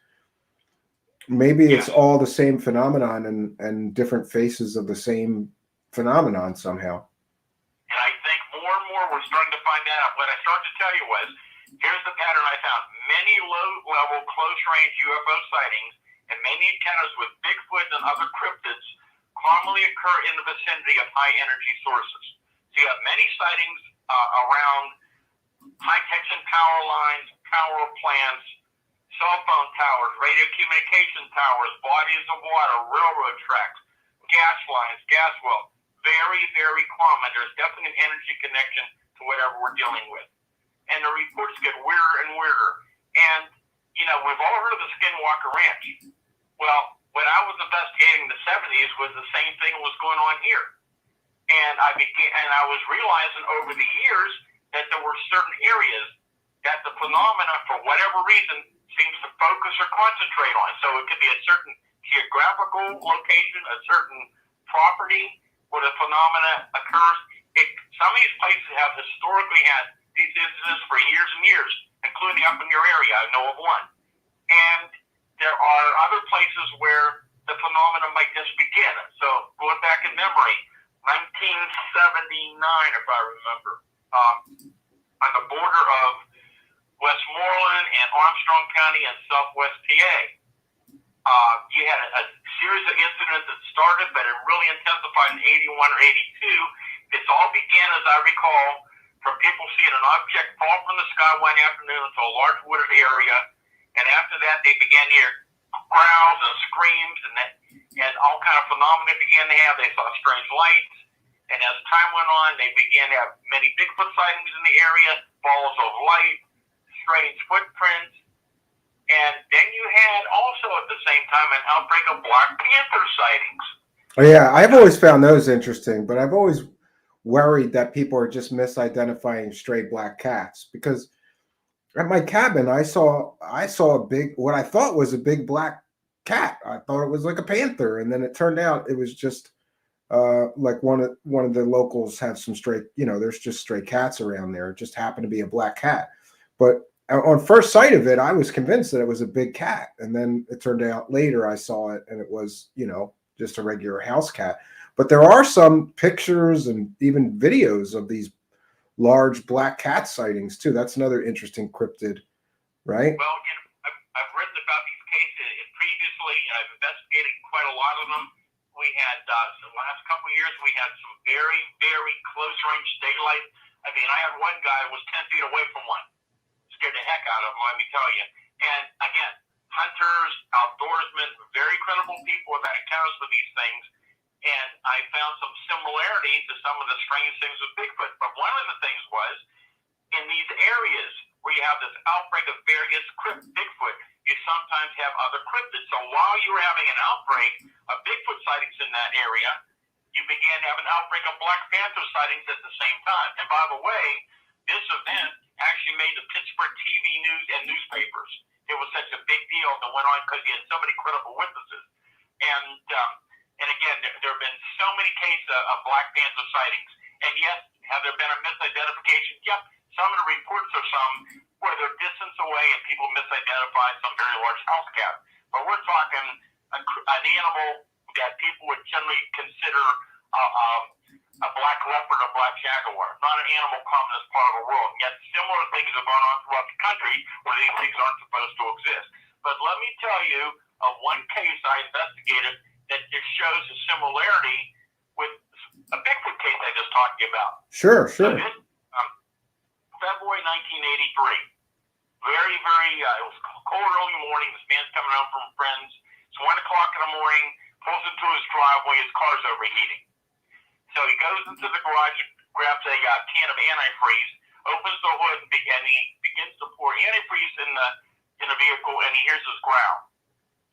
Maybe it's all the same phenomenon and different faces of the same phenomenon somehow. And I think more and more we're starting to find out. What I started to tell you was, here's the pattern I found. Many low-level, close-range UFO sightings and many encounters with Bigfoot and other cryptids commonly occur in the vicinity of high-energy sources. So you have many sightings around high-tension power lines, power plants, cell phone towers, radio communication towers, bodies of water, railroad tracks, gas lines, gas wells. Very, very common. There's definitely an energy connection to whatever we're dealing with. And the reports get weirder and weirder. And, you know, we've all heard of the Skinwalker Ranch. Well, when I was investigating in the 70s was the same thing was going on here. And I was realizing over the years that there were certain areas that the phenomena, for whatever reason, seems to focus or concentrate on. So it could be a certain geographical location, a certain property where the phenomena occurs. Some of these places have historically had these incidents for years and years, including up in your area. I know of one. And there are other places where the phenomena might just begin. So going back in memory, 1979, if I remember, on the border of Westmoreland and Armstrong County in southwest PA, you had a series of incidents that started, but it really intensified in 81 or 82. This all began, as I recall, from people seeing an object fall from the sky one afternoon into a large wooded area, and after that they began to hear growls and screams, and all kind of phenomena began to have. They saw strange lights, and as time went on, they began to have many Bigfoot sightings in the area, balls of light, strange footprints. And then you had also at the same time an outbreak of Black Panther sightings. Oh, yeah, I've always found those interesting, but I've always worried that people are just misidentifying stray black cats, because at my cabin I saw a big, what I thought was a big black cat. I thought it was like a panther, and then it turned out it was just like one of the locals have some stray, there's just stray cats around there. It just happened to be a black cat. But on first sight of it, I was convinced that it was a big cat. And then it turned out later I saw it and it was, just a regular house cat. But there are some pictures and even videos of these large black cat sightings too. That's another interesting cryptid, right? Well, I've written about these cases previously, and I've investigated quite a lot of them. We had, the last couple of years, we had some very, very close-range daylight. I mean, I had one guy who was 10 feet away from one. Scared the heck out of him, let me tell you. And again, hunters, outdoorsmen, very credible people have had encounters with these things. And I found some similarities to some of the strange things with Bigfoot. But one of the things was, in these areas where you have this outbreak of various Bigfoot, you sometimes have other cryptids. So while you were having an outbreak of Bigfoot sightings in that area, you began to have an outbreak of Black Panther sightings at the same time. And by the way, this event actually made the Pittsburgh TV news and newspapers. It was such a big deal that went on because you had so many credible witnesses. And And again, there have been so many cases of Black Panther sightings. And yes, have there been a misidentification? Yep. Some of the reports are some where they're distance away and people misidentify some very large house cat. But we're talking an animal that people would generally consider a black leopard or black jaguar. Not an animal common in this part of the world. And yet similar things have gone on throughout the country where these things aren't supposed to exist. But let me tell you of one case I investigated that just shows a similarity with a Bigfoot case I just talked to you about. Sure. So this, February 1983. Very, it was cold early morning. This man's coming home from friends. It's 1 o'clock in the morning, pulls into his driveway, his car's overheating. So he goes into the garage and grabs a can of antifreeze, opens the hood, and he begins to pour antifreeze in the vehicle, and he hears this growl.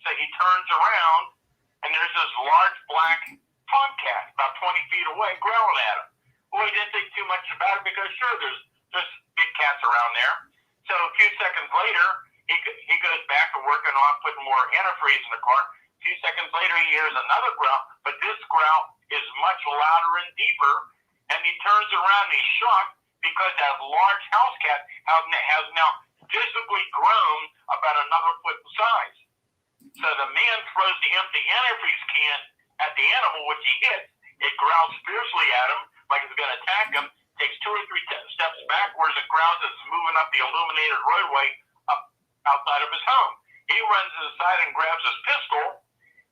So he turns around, and there's this large black tomcat about 20 feet away growling at him. Well, he didn't think too much about it because, sure, there's big cats around there. So a few seconds later, he goes back to working on putting more antifreeze in the car. A few seconds later, he hears another growl, but this growl is much louder and deeper, and he turns around and he's shocked because that large house cat has now physically grown about another foot in size. So the man throws the empty antifreeze can at the animal, which he hits. It growls fiercely at him like it's going to attack him, takes 2 or 3 steps backwards and growls as it's moving up the illuminated roadway up outside of his home. He runs inside and grabs his pistol,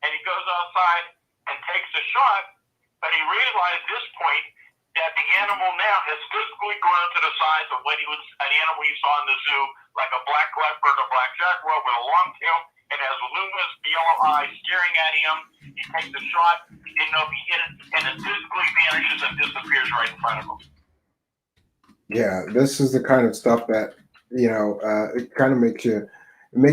and he goes outside and takes a shot, but he realized at this point that the animal now has physically grown to the size of what an animal you saw in the zoo, like a black leopard or black jaguar with a long tail and has luminous yellow eyes staring at him. He takes a shot, he didn't know if he hit it, and it physically vanishes and disappears right in front of him. Yeah, this is the kind of stuff that, it kind of makes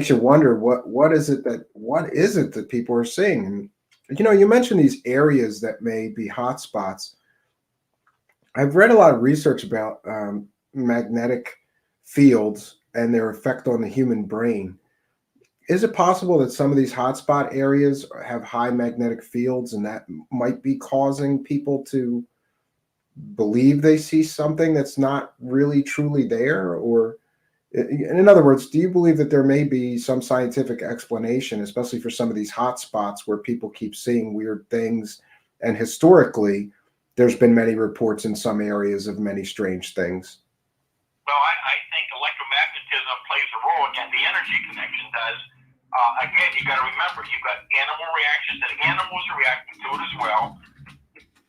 you wonder what is it that people are seeing. And you mentioned these areas that may be hotspots. I've read a lot of research about magnetic fields and their effect on the human brain. Is it possible that some of these hotspot areas have high magnetic fields and that might be causing people to believe they see something that's not really truly there? Or in other words, do you believe that there may be some scientific explanation, especially for some of these hotspots where people keep seeing weird things? And historically, there's been many reports in some areas of many strange things. Well, I think electromagnetism plays a role. Again, the energy connection does. Again, you got to remember, you've got animal reactions, and animals are reacting to it as well.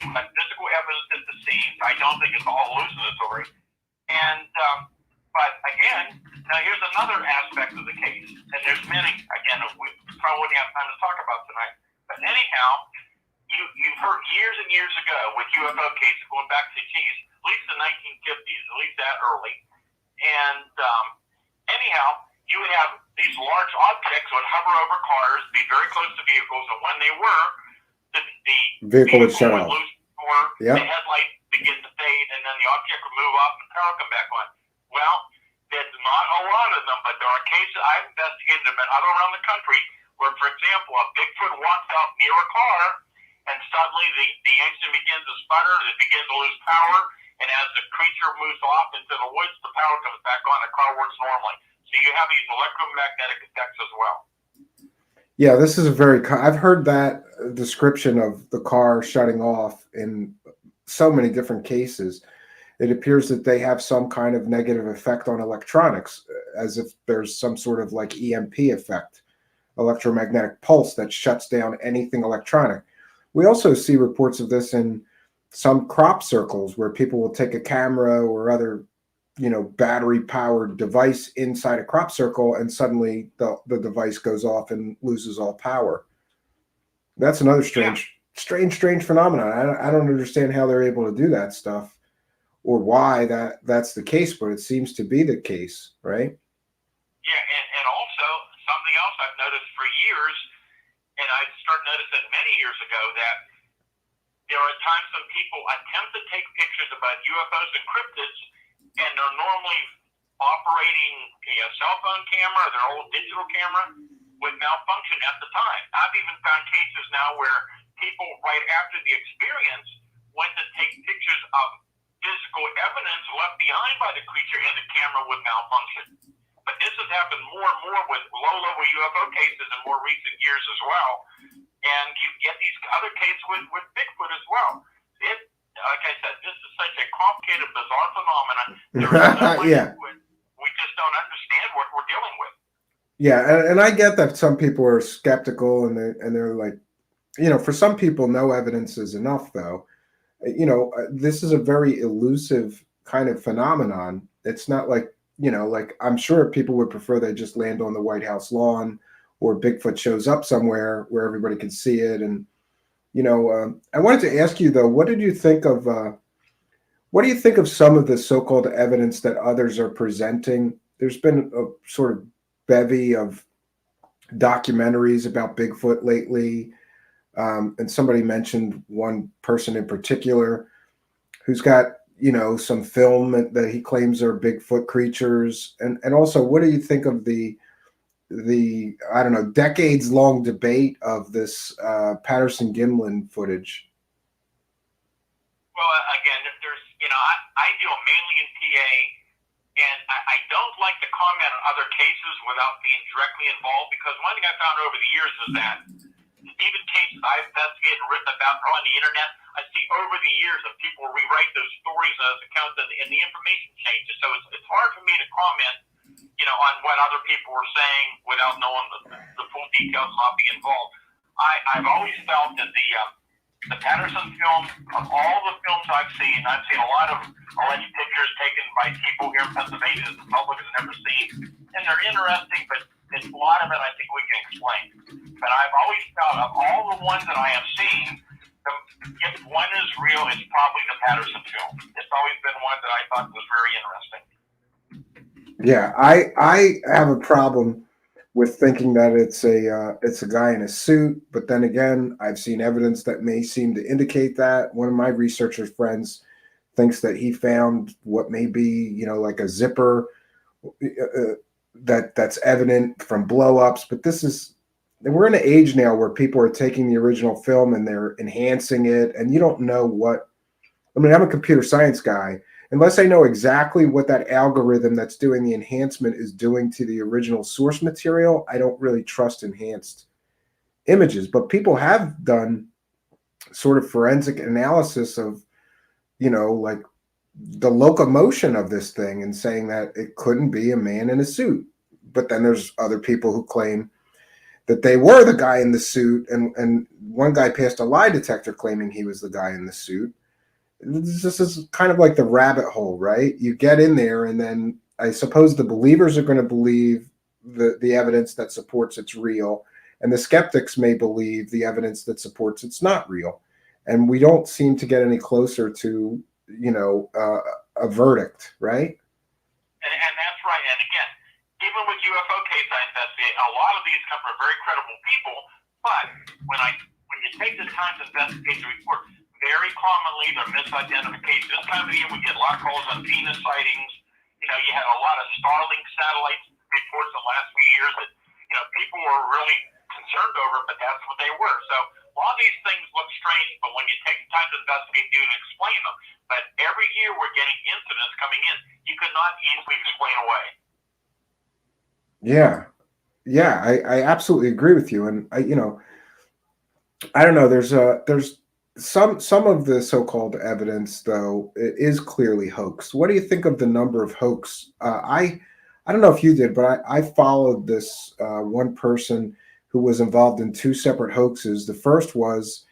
But physical evidence at the scene, I don't think it's all hallucinatory. And but again, now here's another aspect of the case, and there's many. Again, we probably wouldn't have time to talk about tonight. But anyhow, you've heard years and years ago with UFO cases going back to at least the 1950s, at least that early. And anyhow, you would have these large objects would hover over cars, be very close to vehicles, and when they were, the vehicle would shut off. Lose power, the headlight begin to fade, and then the object would move off and the power come back on. Well, there's not a lot of them, but there are cases I've investigated them all around the country where, for example, a Bigfoot walks out near a car, and suddenly the engine begins to sputter, it begins to lose power, and as the creature moves off into the woods, the power comes back on, the car works normally. So you have these electromagnetic effects as well. Yeah, this is I've heard that description of the car shutting off in so many different cases. It appears that they have some kind of negative effect on electronics, as if there's some sort of like EMP effect, electromagnetic pulse that shuts down anything electronic. We also see reports of this in some crop circles where people will take a camera or other battery powered device inside a crop circle, and suddenly the device goes off and loses all power. That's another strange phenomenon. I don't understand how they're able to do that stuff or why that's the case, but it seems to be the case, right? Yeah, and also something else I've noticed for years, and I started noticing many years ago, that there are times when people attempt to take pictures about UFOs and cryptids, and they're normally operating a cell phone camera, their old digital camera. would malfunction at the time. I've even found cases now where people, right after the experience, went to take pictures of physical evidence left behind by the creature, and the camera would malfunction. But this has happened more and more with low-level UFO cases in more recent years as well. And you get these other cases with Bigfoot as well. Like I said, this is such a complicated, bizarre phenomenon. There's no way Yeah. to it. We just don't understand what we're dealing with. Yeah, and I get that some people are skeptical, and they're like, for some people, no evidence is enough, though. This is a very elusive kind of phenomenon. It's not like, like I'm sure people would prefer they just land on the White House lawn, or Bigfoot shows up somewhere where everybody can see it. And, I wanted to ask you, though, what do you think of some of the so-called evidence that others are presenting? There's been a sort of bevy of documentaries about Bigfoot lately. And somebody mentioned one person in particular who's got, some film that he claims are Bigfoot creatures. And also, what do you think of the I don't know, decades long debate of this Patterson-Gimlin footage? Well, again, there's, I deal mainly in PA, and I don't like to comment on other cases without being directly involved, because one thing I found over the years is that even cases I've investigated and written about on the internet, I see over the years that people rewrite those stories as accounts, and the information changes. So it's hard for me to comment, on what other people were saying without knowing the full details, not being involved. I've always felt that the Patterson film, of all the films I've seen a lot of alleged pictures taken by people here in Pennsylvania that the public has never seen, and they're interesting, but a lot of it I think we can explain. But I've always felt, of all the ones that I have seen, if one is real, it's probably the Patterson film. It's always been one that I thought was very interesting. Yeah, I have a problem with thinking that it's a guy in a suit, but then again, I've seen evidence that may seem to indicate that. One of my researcher friends thinks that he found what may be, like a zipper that's evident from blow-ups. But we're in an age now where people are taking the original film and they're enhancing it, and you don't know what. I mean, I'm a computer science guy. Unless I know exactly what that algorithm that's doing the enhancement is doing to the original source material, I don't really trust enhanced images. But people have done sort of forensic analysis of, like the locomotion of this thing, and saying that it couldn't be a man in a suit. But then there's other people who claim that they were the guy in the suit. And one guy passed a lie detector claiming he was the guy in the suit. This is kind of like the rabbit hole, right? You get in there, and then I suppose the believers are going to believe the evidence that supports it's real, and the skeptics may believe the evidence that supports it's not real. And we don't seem to get any closer to, a verdict, right? And that's right. And again, even with UFO case I investigate, a lot of these come from very credible people. But when you take the time to investigate the report, very commonly they're misidentifications. This time of the year we get a lot of calls on Venus sightings. You had a lot of Starlink satellite reports the last few years that, people were really concerned over, but that's what they were. So a lot of these things look strange, but when you take the time to investigate, you can explain them. But every year we're getting incidents coming in you could not easily explain away. Yeah, I absolutely agree with you. And I don't know. There's some of the so-called evidence, though, is clearly hoax. What do you think of the number of hoax? I don't know if you did, but I followed this one person who was involved in two separate hoaxes. The first was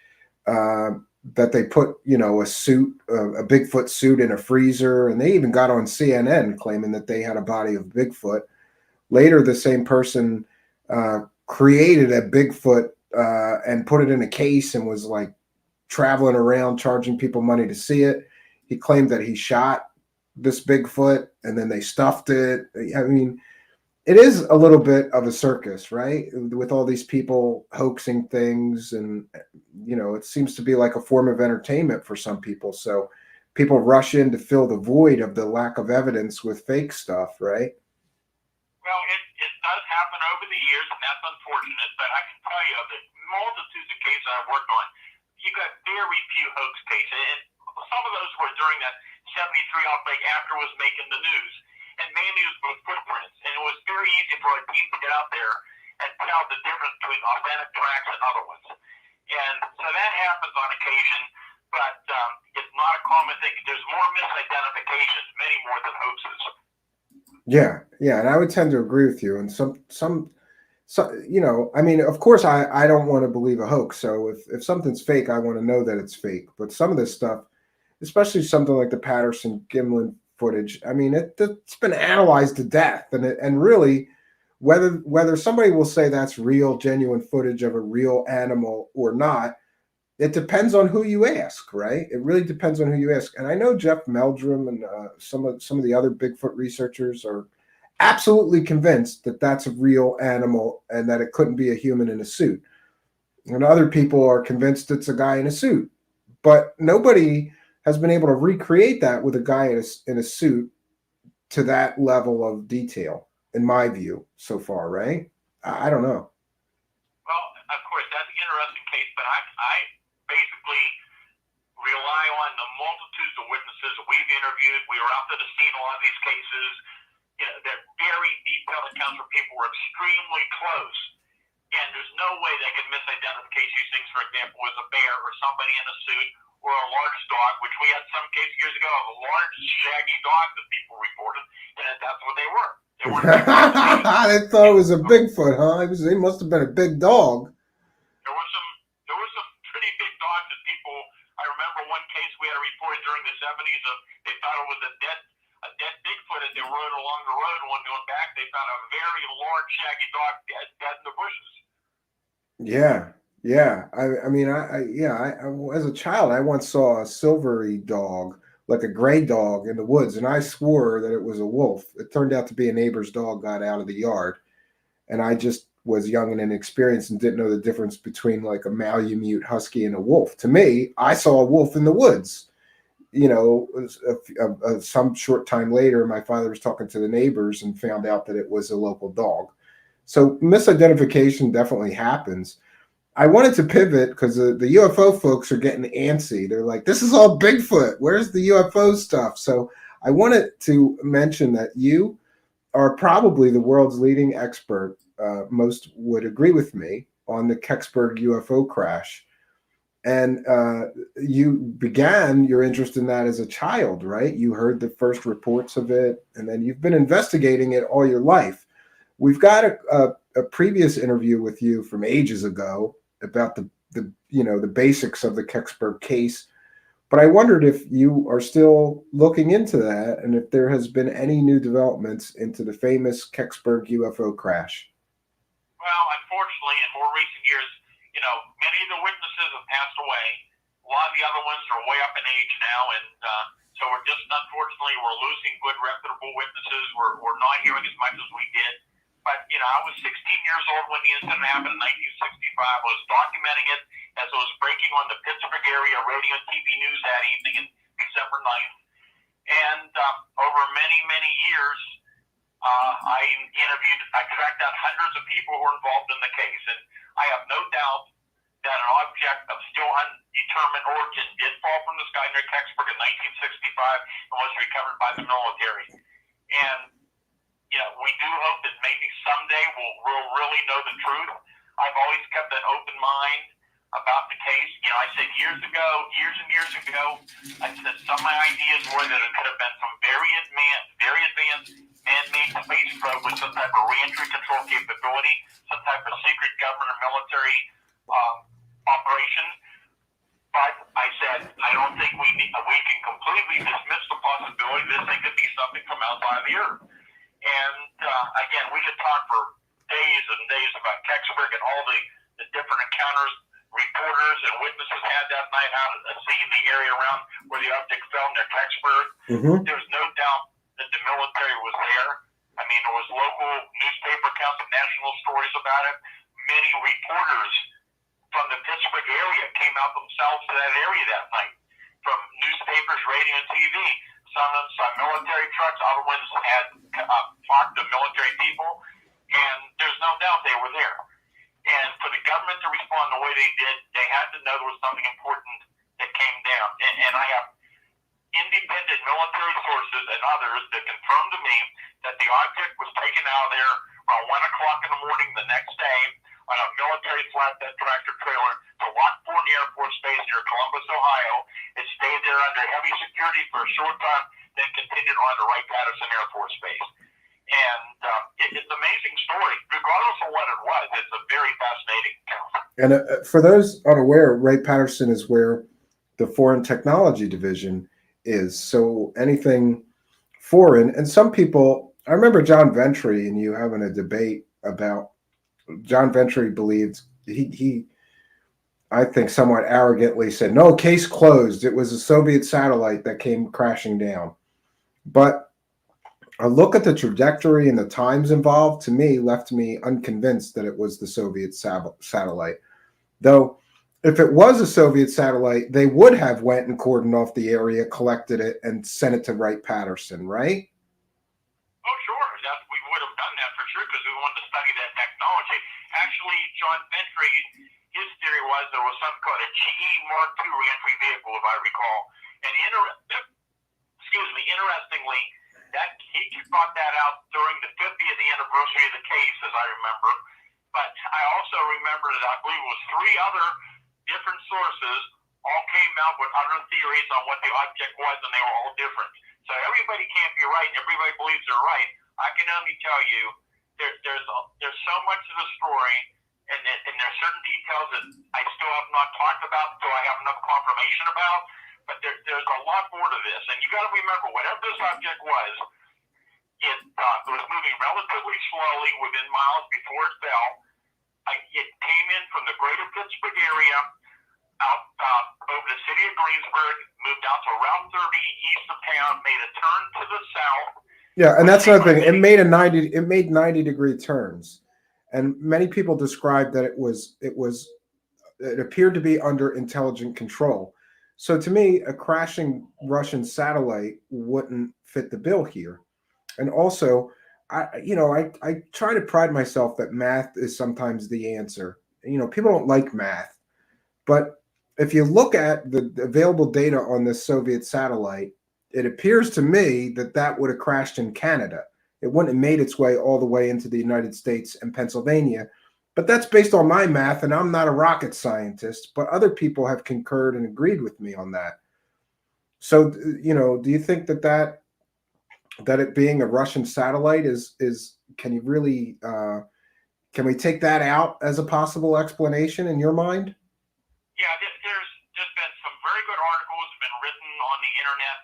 that they put, a suit, a Bigfoot suit in a freezer, and they even got on CNN claiming that they had a body of Bigfoot. Later, the same person created a Bigfoot and put it in a case and was like traveling around charging people money to see it. He claimed that he shot this Bigfoot and then they stuffed it. I mean, it is a little bit of a circus, right? With all these people hoaxing things, and it seems to be like a form of entertainment for some people. So people rush in to fill the void of the lack of evidence with fake stuff, right? Well, it does happen over the years, and that's unfortunate, but I can tell you of the multitudes of cases I've worked on, you got very few hoax cases. And some of those were during that 73 outbreak after it was making the news. And mainly it was with footprints. And it was very easy for a team to get out there and tell the difference between authentic tracks and other ones. And so that happens on occasion, but it's not a common thing. There's more misidentifications, many more than hoaxes. Yeah, and I would tend to agree with you. And some, you know, I mean, of course, I don't want to believe a hoax. So if something's fake, I want to know that it's fake. But some of this stuff, especially something like the Patterson Gimlin footage, I mean, it's been analyzed to death, and really, whether somebody will say that's real, genuine footage of a real animal or not, it depends on who you ask, right? It really depends on who you ask. And I know Jeff Meldrum and some of the other Bigfoot researchers are absolutely convinced that that's a real animal and that it couldn't be a human in a suit. And other people are convinced it's a guy in a suit. But nobody has been able to recreate that with a guy in a suit to that level of detail, in my view, so far, right? I don't know. Well, of course, that's an interesting case, but I basically rely on the multitudes of witnesses that we've interviewed. We were out to the scene a lot of these cases. You know, they're very detailed accounts where people were extremely close. And there's no way they could misidentificate these things, for example, as a bear or somebody in a suit or a large dog, which we had some case years ago of a large, shaggy dog that people reported, and that's what they were. They weren't They thought it was a Bigfoot, huh? He must have been a big dog. There was some pretty big dogs that people. I remember one case we had reported during the 70s of they thought it was a dead Bigfoot as they rode along the road, and when going back, they found a very large, shaggy dog dead in the bushes. Yeah. I mean, as a child, I once saw a silvery dog, like a gray dog, in the woods, and I swore that it was a wolf. It turned out to be a neighbor's dog got out of the yard, and I just was young and inexperienced and didn't know the difference between like a Malamute husky and a wolf. To me, I saw a wolf in the woods. You know, some short time later, my father was talking to the neighbors and found out that it was a local dog. So misidentification definitely happens. I wanted to pivot because the UFO folks are getting antsy. They're like, this is all Bigfoot. Where's the UFO stuff? So I wanted to mention that you are probably the world's leading expert, most would agree with me, on the Kecksburg UFO crash. And you began your interest in that as a child, right? You heard the first reports of it, and then you've been investigating it all your life. We've got a previous interview with you from ages ago about the basics of the Kecksburg case, but I wondered if you are still looking into that and if there has been any new developments into the famous Kecksburg UFO crash. Well, unfortunately, in more recent years, many of the witnesses have passed away. A lot of the other ones are way up in age now, and so unfortunately, we're losing good, reputable witnesses. We're not hearing as much as we did. But, I was 16 years old when the incident happened in 1965. I was documenting it as it was breaking on the Pittsburgh area radio and TV news that evening on December 9th. And over many, many years, I tracked down hundreds of people who were involved in the case. And I have no doubt that an object of still undetermined origin did fall from the sky near Kecksburg in 1965 and was recovered by the military. And we do hope that maybe someday we'll really know the truth. I've always kept an open mind about the case. I said years and years ago, I said some of my ideas were that it could have been some very advanced man-made space probe with some type of reentry control capability, some type of secret government or military operation. But I said, I don't think we can completely dismiss the possibility this thing could be something from outside of the Earth. And again, we could talk for days and days about Kecksburg and all the different encounters reporters and witnesses had that night out at seeing the area around where the object fell near Kecksburg. Mm-hmm. There's no doubt that the military was there. I mean, there was local newspaper accounts and national stories about it. Many reporters from the Pittsburgh area came out themselves to that area that night, from newspapers, radio, and TV. Some military trucks, other ones had talked to military people. And there's no doubt they were there. And for the government to respond the way they did, they had to know there was something important that came down. And I have independent military sources and others that confirm to me that the object was taken out of there around 1 o'clock in the morning the next day on a military flatbed tractor trailer to Lockport Air Force Base near Columbus, Ohio. It stayed there under heavy security for a short time, then continued on to Wright-Patterson Air Force Base. And it's an amazing story. Regardless of what it was, it's a very fascinating account. And for those unaware, Wright-Patterson is where the Foreign Technology Division is. So anything foreign, and some people, I remember John Ventry and you having a debate about, John Ventry believed, he I think somewhat arrogantly said, no, case closed. It was a Soviet satellite that came crashing down. But a look at the trajectory and the times involved, to me, left me unconvinced that it was the Soviet satellite. Though, if it was a Soviet satellite, they would have went and cordoned off the area, collected it, and sent it to Wright-Patterson, right? Oh, sure. We would have done that for sure because we wanted to study that technology. Actually, John Ventry, his theory was there was something called a GE Mark II reentry vehicle, if I recall. And interestingly, that he brought that out during the 50th anniversary of the case, as I remember. But I also remember that I believe it was 3 other different sources all came out with other theories on what the object was, and they were all different. So everybody can't be right, and everybody believes they're right. I can only tell you there's so much to the story, and there's certain details that I still have not talked about, so I have enough confirmation about. But there's a lot more to this, and you got to remember, whatever this object was, it was moving relatively slowly within miles before it fell. It came in from the greater Pittsburgh area, out over the city of Greensburg, moved out to Route 30 east of town, made a turn to the south. Yeah, and that's another thing. It made 90-degree turns, and many people described that it appeared to be under intelligent control. So to me, a crashing Russian satellite wouldn't fit the bill here. And also, I try to pride myself that math is sometimes the answer. People don't like math, but if you look at the available data on this Soviet satellite, it appears to me that would have crashed in Canada. It wouldn't have made its way all the way into the United States and Pennsylvania. But that's based on my math, and I'm not a rocket scientist, but other people have concurred and agreed with me on that. So, do you think that it being a Russian satellite is can you really can we take that out as a possible explanation in your mind? Yeah, there's been some very good articles been written on the internet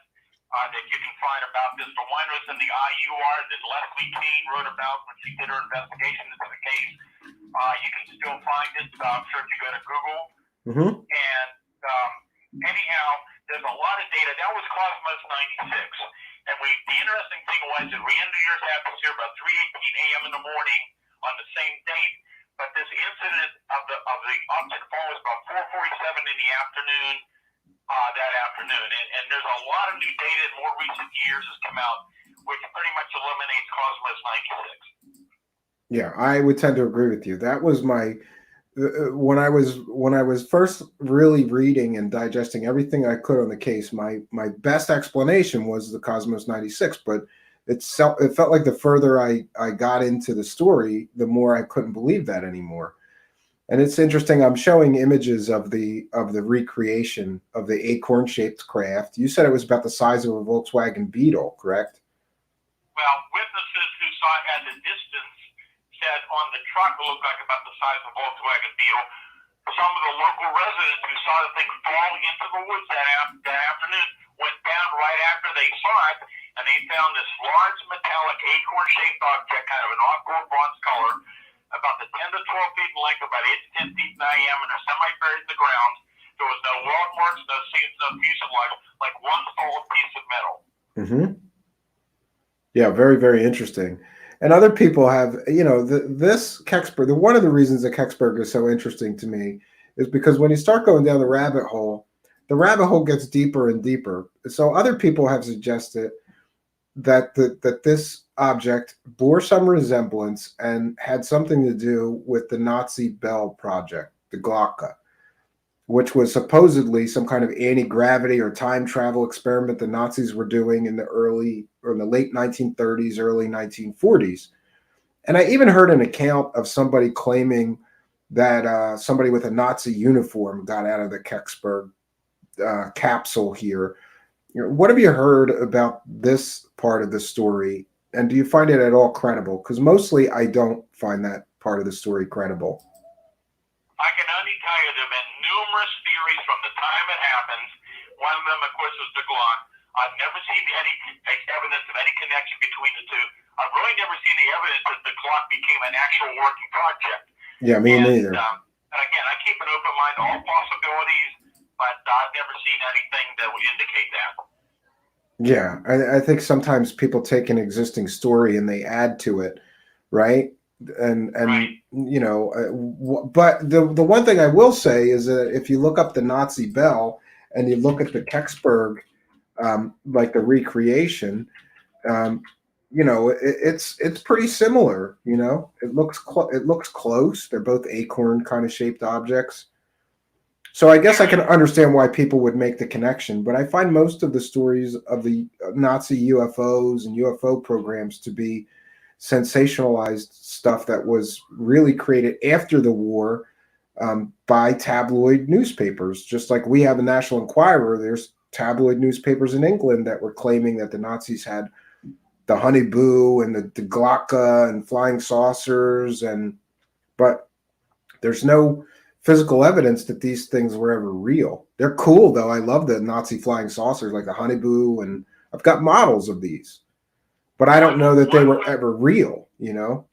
that you can find about this. The one was in the IUR that Leslie Keane wrote about when she did her investigation into the case. You can still find it. I'm sure if you go to Google. Mm-hmm. And anyhow, there's a lot of data. That was Cosmos 96. And the interesting thing was it re-entered Earth's atmosphere about 3:18 a.m. in the morning on the same date. But this incident of the object fall was about 4:47 in the afternoon that afternoon. And there's a lot of new data in more recent years has come out, which pretty much eliminates Cosmos 96. Yeah, I would tend to agree with you. That was my when I was first really reading and digesting everything I could on the case. My best explanation was the Cosmos 96, but it felt like the further I got into the story, the more I couldn't believe that anymore. And it's interesting. I'm showing images of the recreation of the acorn-shaped craft. You said it was about the size of a Volkswagen Beetle, correct? Well, witnesses who saw it at a distance said on the truck it looked like about the size of a Volkswagen Beetle. Some of the local residents who saw the thing fall into the woods that afternoon went down right after they saw it, and they found this large metallic acorn-shaped object, kind of an off-gold bronze color, about the 10 to 12 feet in length, about 8 to 10 feet in diameter, semi-buried in the ground. There was no weld marks, no seams, no fuselage, like one solid piece of metal. Mm-hmm. Yeah, very, very interesting. And other people have, this Kecksburg, one of the reasons that Kecksburg is so interesting to me is because when you start going down the rabbit hole gets deeper and deeper. So other people have suggested that this object bore some resemblance and had something to do with the Nazi Bell project, the Glocke, which was supposedly some kind of anti-gravity or time travel experiment the Nazis were doing in the late 1930s, early 1940s. And I even heard an account of somebody claiming that somebody with a Nazi uniform got out of the Kecksburg capsule here. What have you heard about this part of the story? And do you find it at all credible? Because mostly I don't find that part of the story credible. I can only tell you there have been numerous theories from the time it happens. One of them, of course, is the Glock. I've never seen any evidence of any connection between the two. I've really never seen any evidence that the Glock became an actual working project. Yeah, me neither. And again, I keep an open mind to all possibilities, but I've never seen anything that would indicate that. Yeah, I think sometimes people take an existing story and they add to it, right? And Right. you know, but the one thing I will say is that if you look up the Nazi Bell and you look at the Kecksburg, like the recreation, you know, it's pretty similar. You know, it looks close. They're both acorn kind of shaped objects. So I guess I can understand why people would make the connection, but I find most of the stories of the Nazi UFOs and UFO programs to be sensationalized stuff that was really created after the war by tabloid newspapers. Just like we have the National Enquirer, there's tabloid newspapers in England that were claiming that the Nazis had the honeyboo and the Glocke and flying saucers, but there's no physical evidence that these things were ever real. They're cool though. I love the Nazi flying saucers like the honeyboo, and I've got models of these, but I don't know that they were ever real, you know?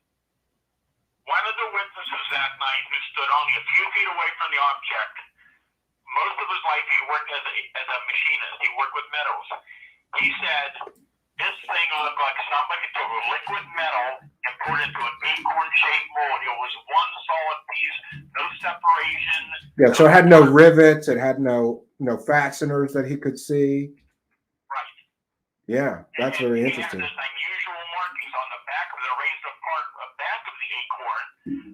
One of the witnesses that night who stood only a few feet away from the object, most of his life he worked as a machinist. He worked with metals. He said this thing looked like somebody took a liquid metal and put it into an acorn-shaped mold. It was one solid piece, no separation. Yeah, so it had no rivets. It had no fasteners that he could see. Right. Yeah, that's very interesting. There's unusual markings on the back of the raised apart back of the acorn,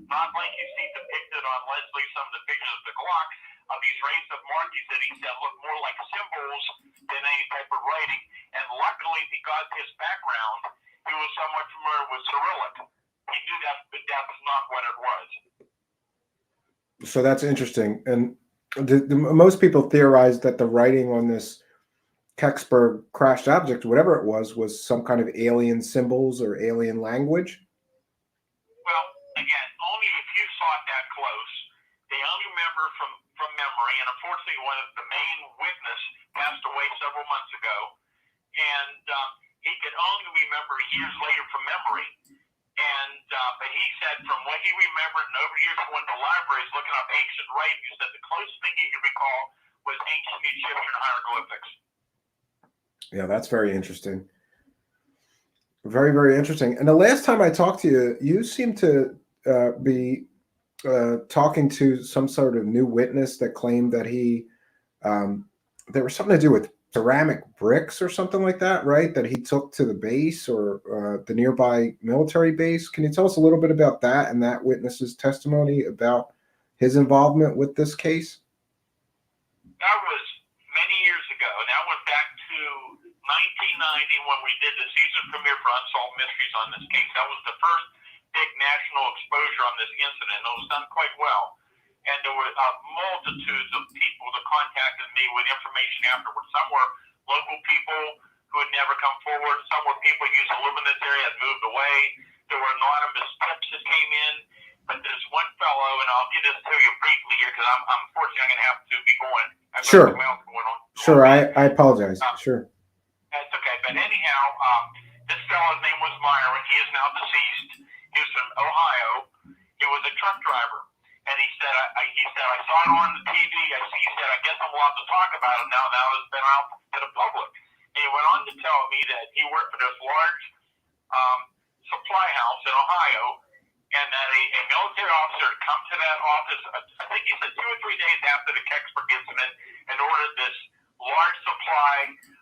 not like you see depicted on Leslie some of the pictures of the Glock, of these raised up markings that he said look more like symbols than any type of writing. And luckily, because of his background, he was somewhat familiar with Cyrillic. He knew that, but that was not what it was. So that's interesting. And most people theorize that the writing on this Kecksburg crashed object, whatever it was some kind of alien symbols or alien language. Well, again, only if you saw it that close. They only remember from memory, and unfortunately, one of the main witness passed away several months ago, and he could only remember years later from memory. And but he said from what he remembered, and over years he went to libraries looking up ancient writing. He said the closest thing he could recall was ancient Egyptian hieroglyphics. Yeah, that's very interesting. Very, very interesting. And the last time I talked to you, you seem to be talking to some sort of new witness that claimed that there was something to do with ceramic bricks or something like that, right? That he took to the base or the nearby military base. Can you tell us a little bit about that and that witness's testimony about his involvement with this case? That was many years ago. That went back to 1990 when we did the season premiere for Unsolved Mysteries on this case. That was the first big national exposure on this incident. It was done quite well. And there were multitudes of people that contacted me with information afterwards. Some were local people who had never come forward. Some were people who used to live in this area and moved away. There were anonymous tips that came in. But there's one fellow, and I'll get this to you briefly here because unfortunately I'm going to have to be going. I've got something else going on. Sure, I apologize. Sure. That's okay. But anyhow, this fellow's name was Myron. He is now deceased. He was from Ohio. He was a truck driver. And he said, I saw it on the TV. He said, I guess I'm allowed to talk about it now that it's been out to the public. And he went on to tell me that he worked for this large supply house in Ohio, and that a military officer had come to that office, I think he said 2 or 3 days after the Kecksburg incident, and ordered this large supply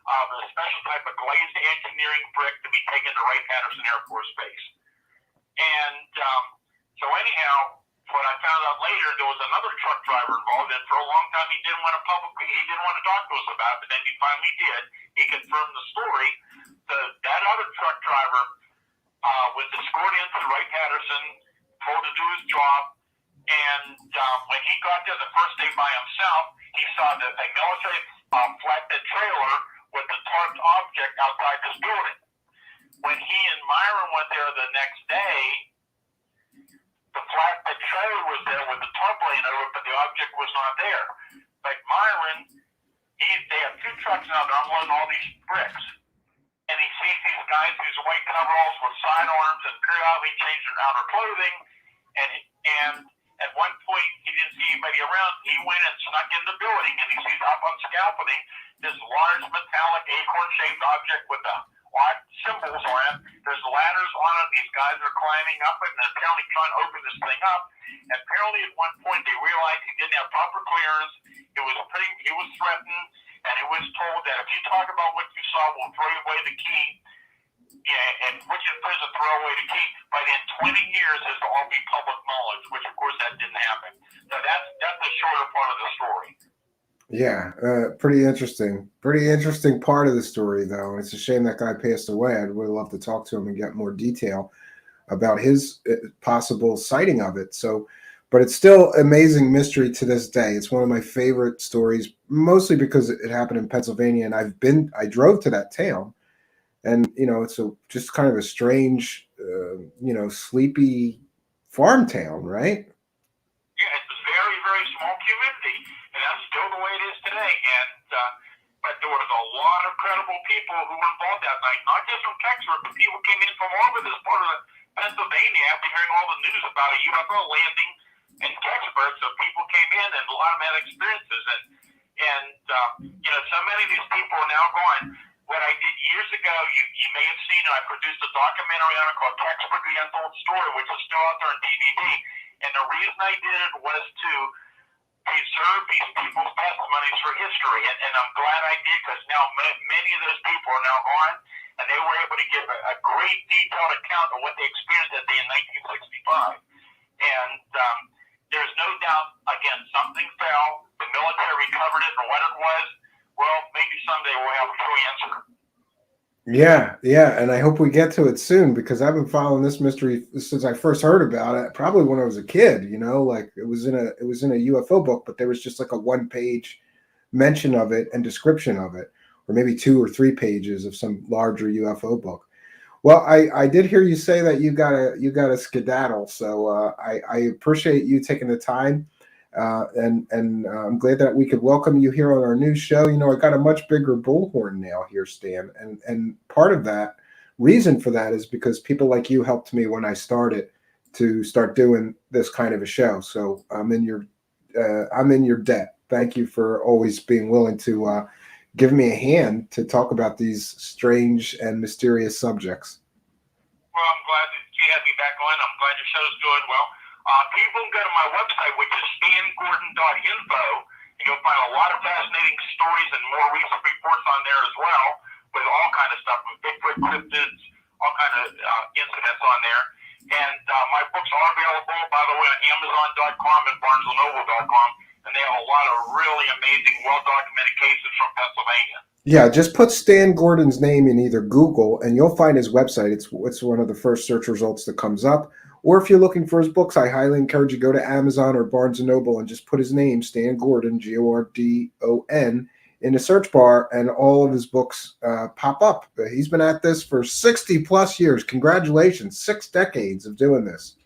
of a special type of glazed engineering brick to be taken to Wright-Patterson Air Force Base. And so anyhow, what I found out later, there was another truck driver involved, and for a long time he didn't want to talk to us about it, but then he finally did. He confirmed the story. That other truck driver was escorted into Wright-Patterson, told to do his job, and when he got there the first day by himself, he saw a military flatbed trailer with a tarped object outside this building. When he and Myron went there the next day, the flatbed trailer was there with the tarp laying over it, but the object was not there. But Myron, they have two trucks now that are unloading all these bricks. And he sees these guys whose white coveralls with sidearms and periodically changing their outer clothing. And at one point, he didn't see anybody around. He went and snuck in the building, and he sees up on scaffolding this large metallic acorn-shaped object with odd symbols on it. There's ladders on it. These guys are climbing up it and apparently trying to open this thing up. And apparently at one point they realized he didn't have proper clearance. He was threatened, and he was told that if you talk about what you saw, we'll throw away the key. Yeah, and which in prison, throw away the key. But in 20 years, this will all be public knowledge, which of course that didn't happen. So that's the shorter part of the story. Yeah, pretty interesting. Pretty interesting part of the story, though. It's a shame that guy passed away. I'd really love to talk to him and get more detail about his possible sighting of it. So, but it's still amazing mystery to this day. It's one of my favorite stories, mostly because it happened in Pennsylvania, and I drove to that town, and it's just kind of a strange, sleepy farm town, right? Yeah, it's a very, very small community. And that's still the way it is today. And but there was a lot of credible people who were involved that night, not just from Kecksburg, but people came in from all over this part of Pennsylvania after hearing all the news about a UFO landing in Kecksburg. So people came in, and a lot of them had experiences. And so many of these people are now gone. What I did years ago, you may have seen it. I produced a documentary on it called Kecksburg The Untold Story, which is still out there on DVD. And the reason I did it was to preserve these people's testimonies for history, and I'm glad I did, because now many of those people are now gone, and they were able to give a great detailed account of what they experienced that day in 1965. And there's no doubt, again, something fell, the military recovered it, or what it was. Well, maybe someday we'll have a true answer. Yeah, and I hope we get to it soon, because I've been following this mystery since I first heard about it, probably when I was a kid. Like it was in a UFO book, but there was just like a 1-page mention of it and description of it, or maybe 2 or 3 pages of some larger UFO book. Well, I did hear you say that you got a skedaddle, so I appreciate you taking the time. And I'm glad that we could welcome you here on our new show. I got a much bigger bullhorn now here, Stan, and part of that reason for that is because people like you helped me when I started to start doing this kind of a show. So I'm in your debt. Thank you for always being willing to give me a hand to talk about these strange and mysterious subjects. Well, I'm glad that you had me back on. I'm glad your show's doing well. People can go to my website, which is stangordon.info, and you'll find a lot of fascinating stories and more recent reports on there as well, with all kind of stuff, with Bigfoot, cryptids, all kind of incidents on there. And my books are available, by the way, on Amazon.com and BarnesandNoble.com, and they have a lot of really amazing, well-documented cases from Pennsylvania. Yeah, just put Stan Gordon's name in either Google, and you'll find his website. It's one of the first search results that comes up. Or if you're looking for his books, I highly encourage you to go to Amazon or Barnes & Noble and just put his name, Stan Gordon, Gordon, in the search bar, and all of his books pop up. He's been at this for 60-plus years. Congratulations, 6 decades of doing this.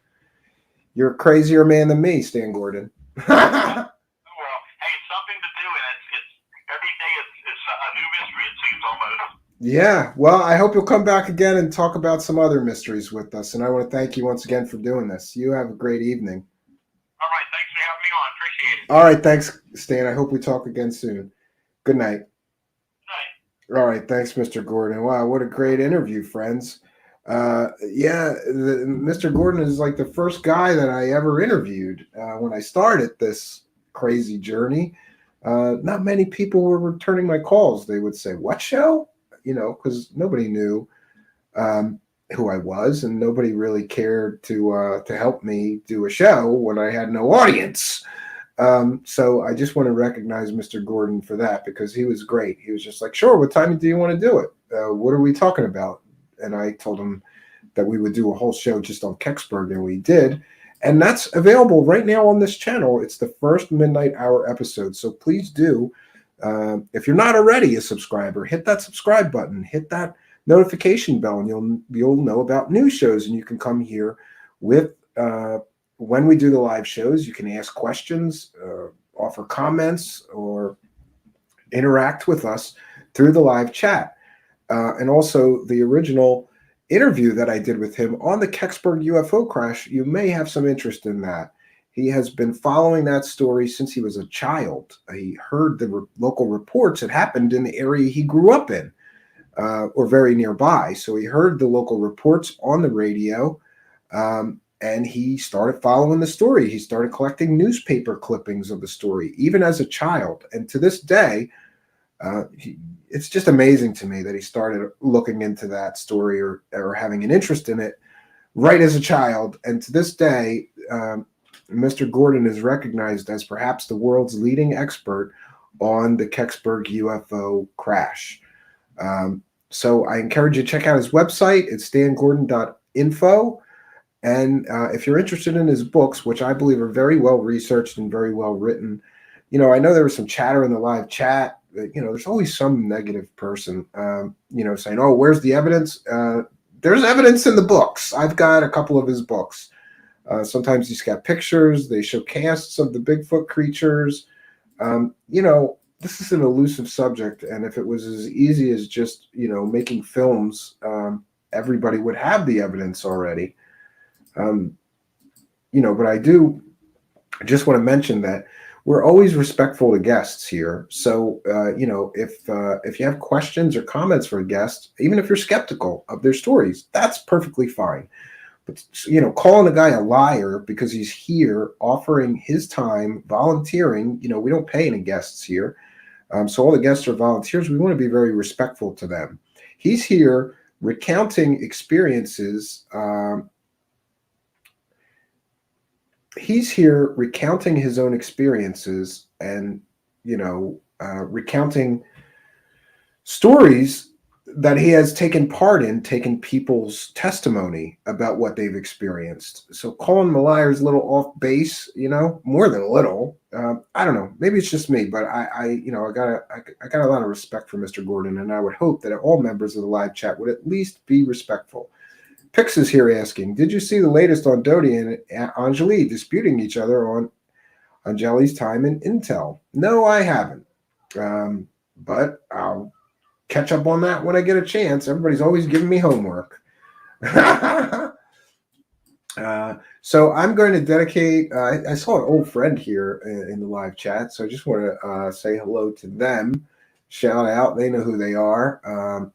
You're a crazier man than me, Stan Gordon. Well, hey, it's something to do, and it's every day it's a new mystery, it seems almost. Yeah, well, I hope you'll come back again and talk about some other mysteries with us. And I want to thank you once again for doing this. You have a great evening. All right, thanks for having me on. Appreciate it. All right, thanks, Stan. I hope we talk again soon. Good night. Good night. All right, thanks, Mr. Gordon. Wow, what a great interview, friends. Mr. Gordon is like the first guy that I ever interviewed when I started this crazy journey. not many people were returning my calls. They would say, "What show?" Because nobody knew who I was, and nobody really cared to help me do a show when I had no audience. So I just want to recognize Mr. Gordon for that, because he was great. He was just like, "Sure, what time do you want to do it? What are we talking about?" And I told him that we would do a whole show just on Kecksburg, and we did. And that's available right now on this channel. It's the first Midnight Hour episode. So please do, if you're not already a subscriber, hit that subscribe button, hit that notification bell, and you'll know about new shows. And you can come here with when we do the live shows. You can ask questions, offer comments, or interact with us through the live chat. And also the original interview that I did with him on the Kecksburg UFO crash, you may have some interest in that. He has been following that story since he was a child. He heard the local reports. It happened in the area he grew up in, or very nearby. So he heard the local reports on the radio, and he started following the story. He started collecting newspaper clippings of the story, even as a child. And to this day, it's just amazing to me that he started looking into that story or having an interest in it right as a child. And to this day, Mr. Gordon is recognized as perhaps the world's leading expert on the Kecksburg UFO crash. So I encourage you to check out his website. It's stangordon.info. And if you're interested in his books, which I believe are very well researched and very well written, I know there was some chatter in the live chat. There's always some negative person, saying, "Oh, where's the evidence?" There's evidence in the books. I've got a couple of his books. Sometimes he's got pictures. They show casts of the Bigfoot creatures. This is an elusive subject, and if it was as easy as just, making films, everybody would have the evidence already. But I just want to mention that we're always respectful to guests here. So, if you have questions or comments for a guest, even if you're skeptical of their stories, that's perfectly fine. But, calling a guy a liar because he's here offering his time, volunteering, we don't pay any guests here. So all the guests are volunteers. We want to be very respectful to them. He's here recounting experiences. He's here recounting his own experiences and, recounting stories that he has taken part in, taking people's testimony about what they've experienced. So calling him a liar is a little off base, more than a little. I don't know. Maybe it's just me, but I got a lot of respect for Mr. Gordon, and I would hope that all members of the live chat would at least be respectful. Pix is here asking, did you see the latest on Dodie and Anjali disputing each other on Anjali's time in Intel? No, I haven't. But I'll catch up on that when I get a chance. Everybody's always giving me homework. So I'm going to dedicate, I saw an old friend here in the live chat, so I just want to say hello to them. Shout out. They know who they are.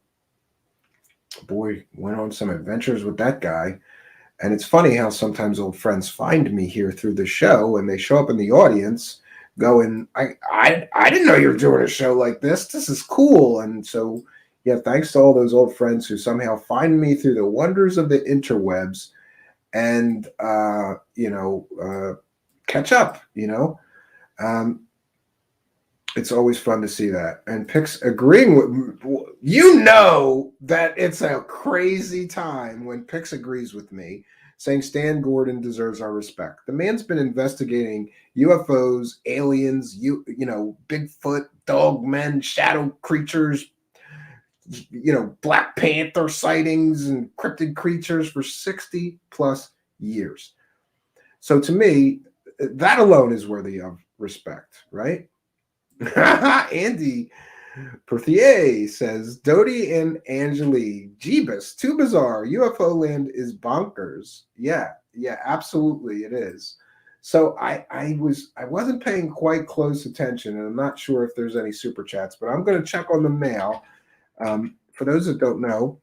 Boy, went on some adventures with that guy. And it's funny how sometimes old friends find me here through the show, and they show up in the audience going, I didn't know you were doing a show like this. This is cool. And so, yeah, thanks to all those old friends who somehow find me through the wonders of the interwebs and, catch up, It's always fun to see that. And Pix agreeing with, that it's a crazy time when Pix agrees with me, saying Stan Gordon deserves our respect. The man's been investigating UFOs, aliens, Bigfoot, dogmen, shadow creatures, Black Panther sightings and cryptid creatures for 60 plus years. So to me, that alone is worthy of respect, right? Andy Perthier says, Dodie and Anjali, Jeebus, too bizarre. UFO land is bonkers. Yeah, absolutely it is. So I wasn't paying quite close attention, and I'm not sure if there's any super chats, but I'm going to check on the mail. For those that don't know,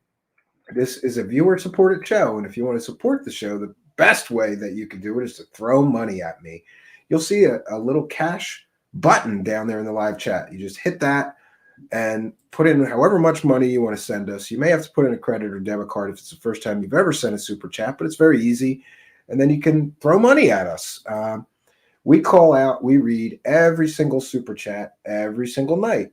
this is a viewer-supported show, and if you want to support the show, the best way that you can do it is to throw money at me. You'll see a little cash button down there in the live chat. You just hit that and put in however much money you want to send us. You may have to put in a credit or debit card if it's the first time you've ever sent a super chat, but it's very easy. And then you can throw money at us. We call out, we read every single super chat every single night.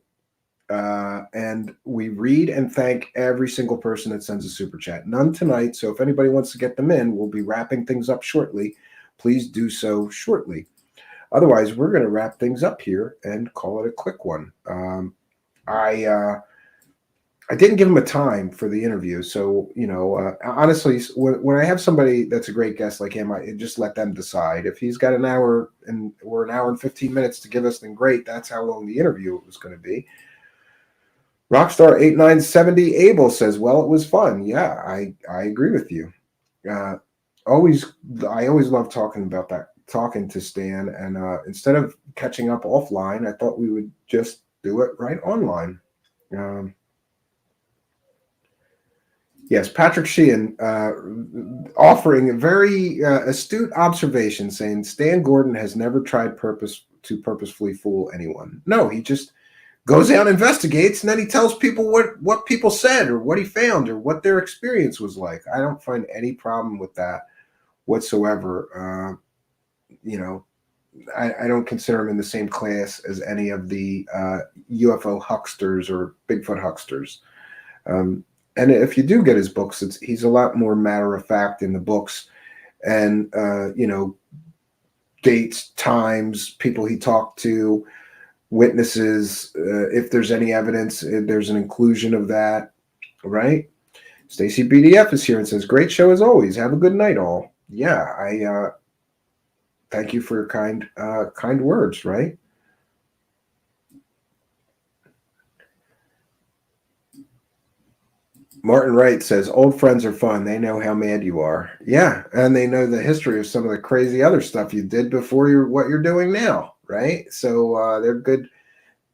And we read and thank every single person that sends a super chat. None tonight. So if anybody wants to get them in, we'll be wrapping things up shortly. Please do so shortly. Otherwise, we're going to wrap things up here and call it a quick one. I didn't give him a time for the interview. So, honestly, when I have somebody that's a great guest like him, I just let them decide. If he's got an hour or an hour and 15 minutes to give us, then great. That's how long the interview was going to be. Rockstar8970 Abel says, well, it was fun. Yeah, I agree with you. I always love talking to Stan. And instead of catching up offline, I thought we would just do it right online. Yes, Patrick Sheehan offering a very astute observation, saying Stan Gordon has never tried to purposefully fool anyone. No, he just goes out and investigates, and then he tells people what people said or what he found or what their experience was like. I don't find any problem with that whatsoever. I don't consider him in the same class as any of the UFO hucksters or Bigfoot hucksters. And if you do get his books, he's a lot more matter of fact in the books, and dates, times, people he talked to, witnesses. If there's any evidence, there's an inclusion of that, right? Stacy BDF is here and says, "Great show as always. Have a good night, all." Yeah, I thank you for your kind words, right? Martin Wright says, old friends are fun. They know how mad you are. Yeah, and they know the history of some of the crazy other stuff you did before what you're doing now, right? So they're good.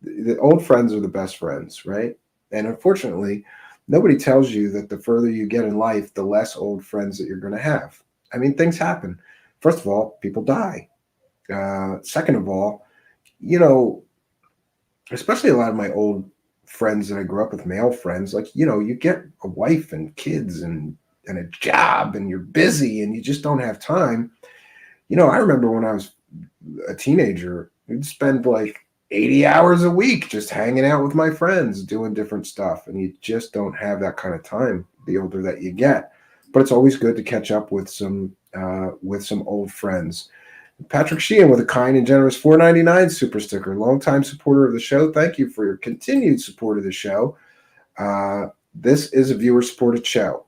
The old friends are the best friends, right? And unfortunately, nobody tells you that the further you get in life, the less old friends that you're going to have. I mean, things happen. First of all, people die. Second of all, especially a lot of my old friends that I grew up with, male friends, like, you get a wife and kids and a job and you're busy and you just don't have time. I remember when I was a teenager, we'd spend like 80 hours a week just hanging out with my friends, doing different stuff. And you just don't have that kind of time the older that you get. But it's always good to catch up with some old friends. Patrick Sheehan with a kind and generous $4.99 super sticker, longtime supporter of the show. Thank you for your continued support of the show. This is a viewer-supported show.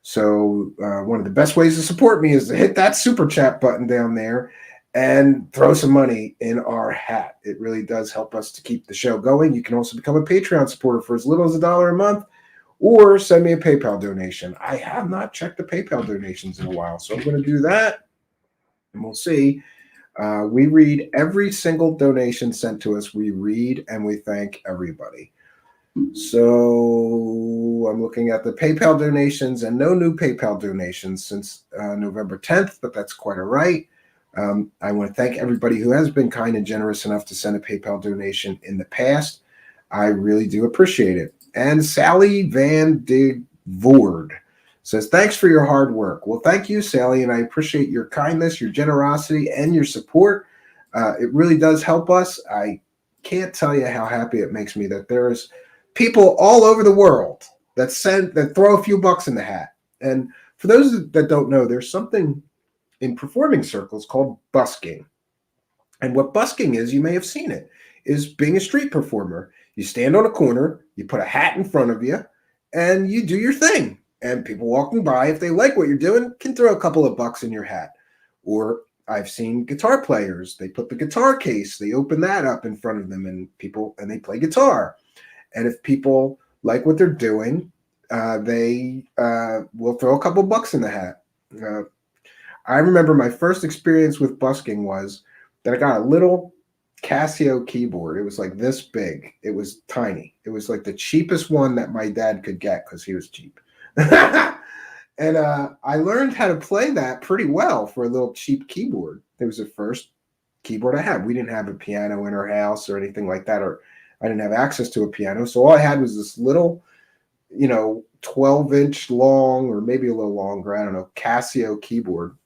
So one of the best ways to support me is to hit that super chat button down there and throw some money in our hat. It really does help us to keep the show going. You can also become a Patreon supporter for as little as $1 a month, or send me a PayPal donation. I have not checked the PayPal donations in a while, so I'm going to do that, and we'll see. We read every single donation sent to us. We read and we thank everybody. So I'm looking at the PayPal donations, and no new PayPal donations since November 10th, but that's quite all right. I want to thank everybody who has been kind and generous enough to send a PayPal donation in the past. I really do appreciate it. And Sally Van de Voord says, thanks for your hard work. Well, thank you, Sally, and I appreciate your kindness, your generosity, and your support. It really does help us. I can't tell you how happy it makes me that there's people all over the world that throw a few bucks in the hat. And for those that don't know, there's something in performing circles called busking. And what busking is, you may have seen it, is being a street performer. You stand on a corner, you put a hat in front of you, and you do your thing. And people walking by, if they like what you're doing, can throw a couple of bucks in your hat. Or I've seen guitar players, they put the guitar case, they open that up in front of them, and they play guitar. And if people like what they're doing, they will throw a couple bucks in the hat. I remember my first experience with busking was that I got a little Casio keyboard. It was like this big. It was tiny. It was like the cheapest one that my dad could get because he was cheap. And I learned how to play that pretty well for a little cheap keyboard. It was the first keyboard I had. We didn't have a piano in our house or anything like that, or I didn't have access to a piano. So all I had was this little, 12-inch long, or maybe a little longer, I don't know, Casio keyboard.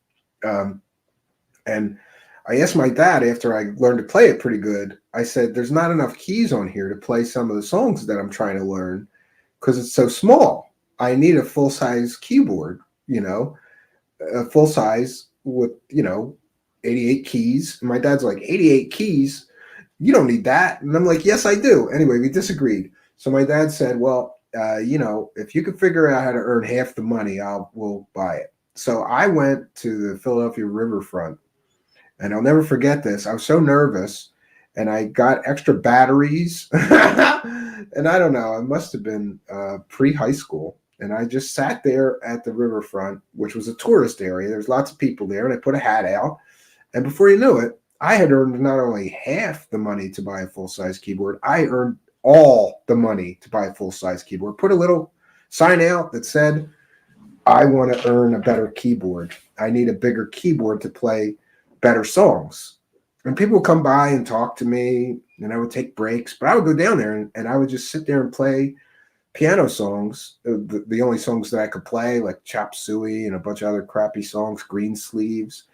And I asked my dad after I learned to play it pretty good. I said, there's not enough keys on here to play some of the songs that I'm trying to learn because it's so small. I need a full-size keyboard, a full size with, 88 keys. And my dad's like, 88 keys? You don't need that. And I'm like, yes, I do. Anyway, we disagreed. So my dad said, well, if you could figure out how to earn half the money, we'll buy it. So I went to the Philadelphia riverfront, and I'll never forget this. I was so nervous, and I got extra batteries. And I don't know, I must have been pre-high school. And I just sat there at the riverfront, which was a tourist area. There's lots of people there, and I put a hat out. And before you knew it, I had earned not only half the money to buy a full-size keyboard, I earned all the money to buy a full-size keyboard. Put a little sign out that said, I want to earn a better keyboard. I need a bigger keyboard to play better songs. And people would come by and talk to me, and I would take breaks, but I would go down there and I would just sit there and play piano songs, the only songs that I could play, like Chop Suey and a bunch of other crappy songs, Green Sleeves,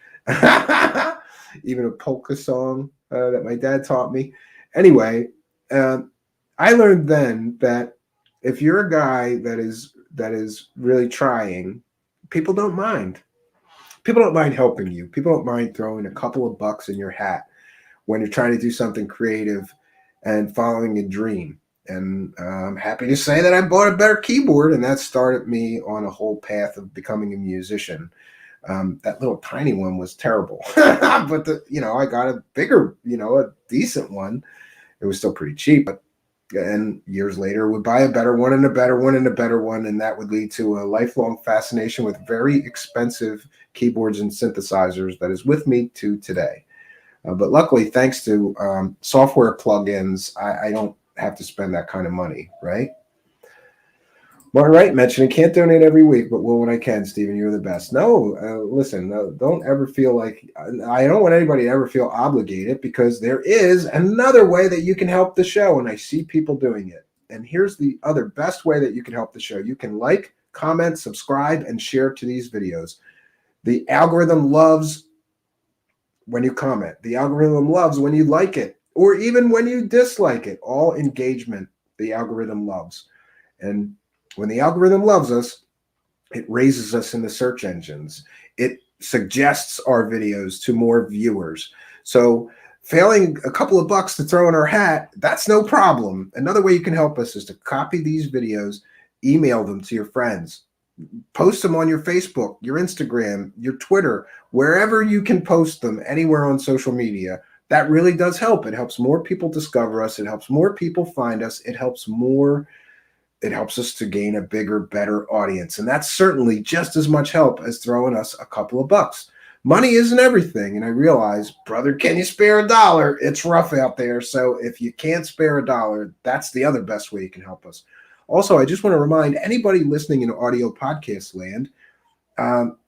even a polka song that my dad taught me. Anyway, I learned then that if you're a guy that is really trying, people don't mind. People don't mind helping you. People don't mind throwing a couple of bucks in your hat when you're trying to do something creative and following a dream. And I'm happy to say that I bought a better keyboard, and that started me on a whole path of becoming a musician. That little tiny one was terrible, but I got a bigger, a decent one. It was still pretty cheap, and years later would buy a better one and a better one and a better one, and that would lead to a lifelong fascination with very expensive keyboards and synthesizers that is with me to today. But luckily, thanks to software plugins, I don't have to spend that kind of money, right? Martin Wright mentioned, can't donate every week, but will when I can. Stephen, you're the best. No, listen, don't ever feel like, I don't want anybody to ever feel obligated, because there is another way that you can help the show, and I see people doing it. And here's the other best way that you can help the show. You can like, comment, subscribe, and share to these videos. The algorithm loves when you comment. The algorithm loves when you like it, or even when you dislike it. All engagement the algorithm loves. And when the algorithm loves us, it raises us in the search engines. It suggests our videos to more viewers. So failing a couple of bucks to throw in our hat, that's no problem. Another way you can help us is to copy these videos, email them to your friends, post them on your Facebook, your Instagram, your Twitter, wherever you can post them, anywhere on social media. That really does help. It helps more people discover us. It helps more people find us. It helps us to gain a bigger, better audience. And that's certainly just as much help as throwing us a couple of bucks. Money isn't everything. And I realize, brother, can you spare a dollar? It's rough out there. So if you can't spare a dollar, that's the other best way you can help us. Also, I just want to remind anybody listening in audio podcast land,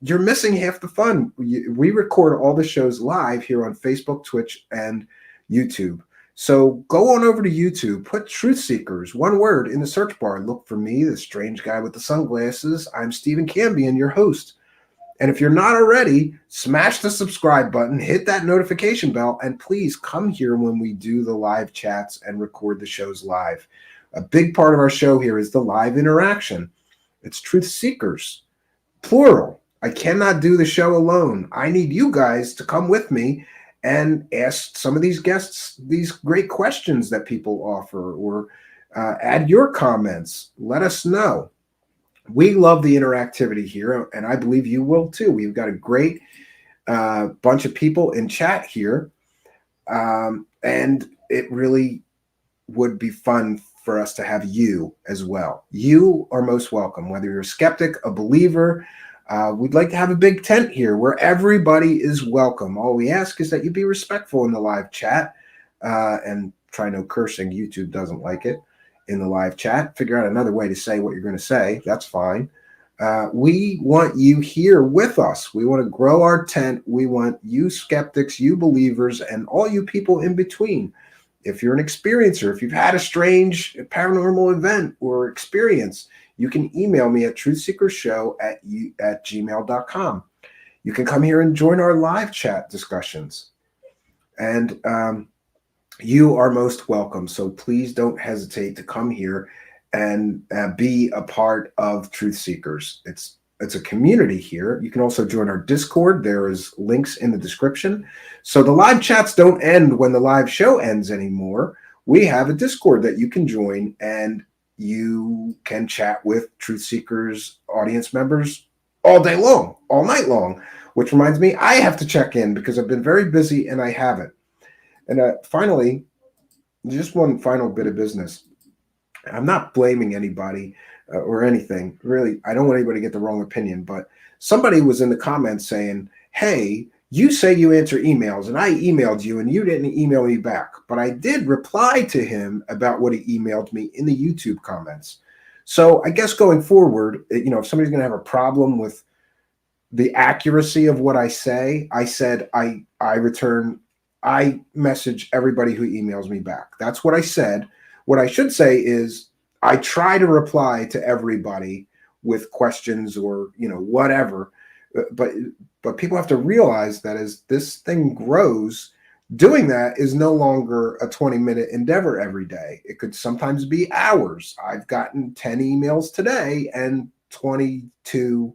you're missing half the fun. We record all the shows live here on Facebook, Twitch, and YouTube. So go on over to YouTube, put Truthseekers, one word, in the search bar, and look for me, the strange guy with the sunglasses. I'm Stephen Cambion, your host. And if you're not already, smash the subscribe button, hit that notification bell, and please come here when we do the live chats and record the shows live. A big part of our show here is the live interaction. It's Truthseekers, plural. I cannot do the show alone. I need you guys to come with me and ask some of these guests these great questions that people offer, or add your comments. Let us know. We love the interactivity here, and I believe you will too. We've got a great bunch of people in chat here, and it really would be fun for us to have you as well. You are most welcome, whether you're a skeptic, a believer. We'd like to have a big tent here where everybody is welcome. All we ask is that you be respectful in the live chat, and try no cursing. YouTube doesn't like it in the live chat. Figure out another way to say what you're going to say. That's fine. We want you here with us. We want to grow our tent. We want you skeptics, you believers, and all you people in between. If you're an experiencer, if you've had a strange paranormal event or experience, you can email me at truthseekershow@gmail.com. You can come here and join our live chat discussions. And you are most welcome. So please don't hesitate to come here and be a part of Truth Seekers. It's a community here. You can also join our Discord. There is links in the description. So the live chats don't end when the live show ends anymore. We have a Discord that you can join, and you can chat with Truth Seekers audience members all day long, all night long, which reminds me, I have to check in because I've been very busy and I haven't. And finally, just one final bit of business. I'm not blaming anybody or anything. Really, I don't want anybody to get the wrong opinion, but somebody was in the comments saying, hey, you say you answer emails, and I emailed you, and you didn't email me back. But I did reply to him about what he emailed me in the YouTube comments. So I guess going forward, if somebody's going to have a problem with the accuracy of what I say, I said I message everybody who emails me back. That's what I said. What I should say is I try to reply to everybody with questions or, whatever. But people have to realize that as this thing grows, doing that is no longer a 20-minute endeavor every day. It could sometimes be hours. I've gotten 10 emails today and 22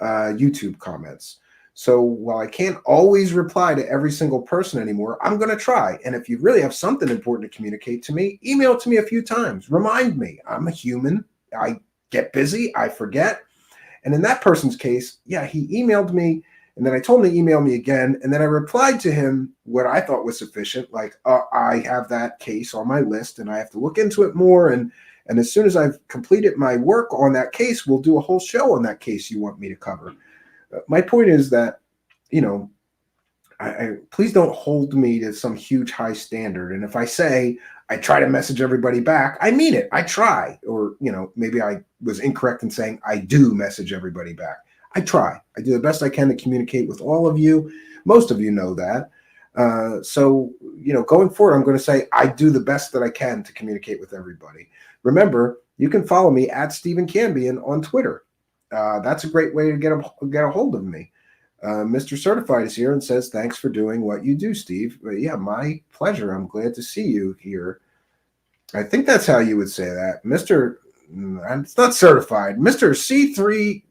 YouTube comments. So while I can't always reply to every single person anymore, I'm going to try. And if you really have something important to communicate to me, email it to me a few times. Remind me. I'm a human. I get busy. I forget. And in that person's case, yeah, he emailed me, and then I told him to email me again. And then I replied to him what I thought was sufficient. Like, I have that case on my list and I have to look into it more. And as soon as I've completed my work on that case, we'll do a whole show on that case you want me to cover. My point is that, please don't hold me to some huge high standard. And if I say I try to message everybody back, I mean it. I try. Or, maybe I was incorrect in saying I do message everybody back. I try. I do the best I can to communicate with all of you. Most of you know that. So, going forward, I'm going to say I do the best that I can to communicate with everybody. Remember, you can follow me at Stephen Cambion on Twitter. That's a great way to get a hold of me. Mr. Certified is here and says, thanks for doing what you do, Steve. Yeah, my pleasure. I'm glad to see you here. I think that's how you would say that. It's not certified. Mr. C3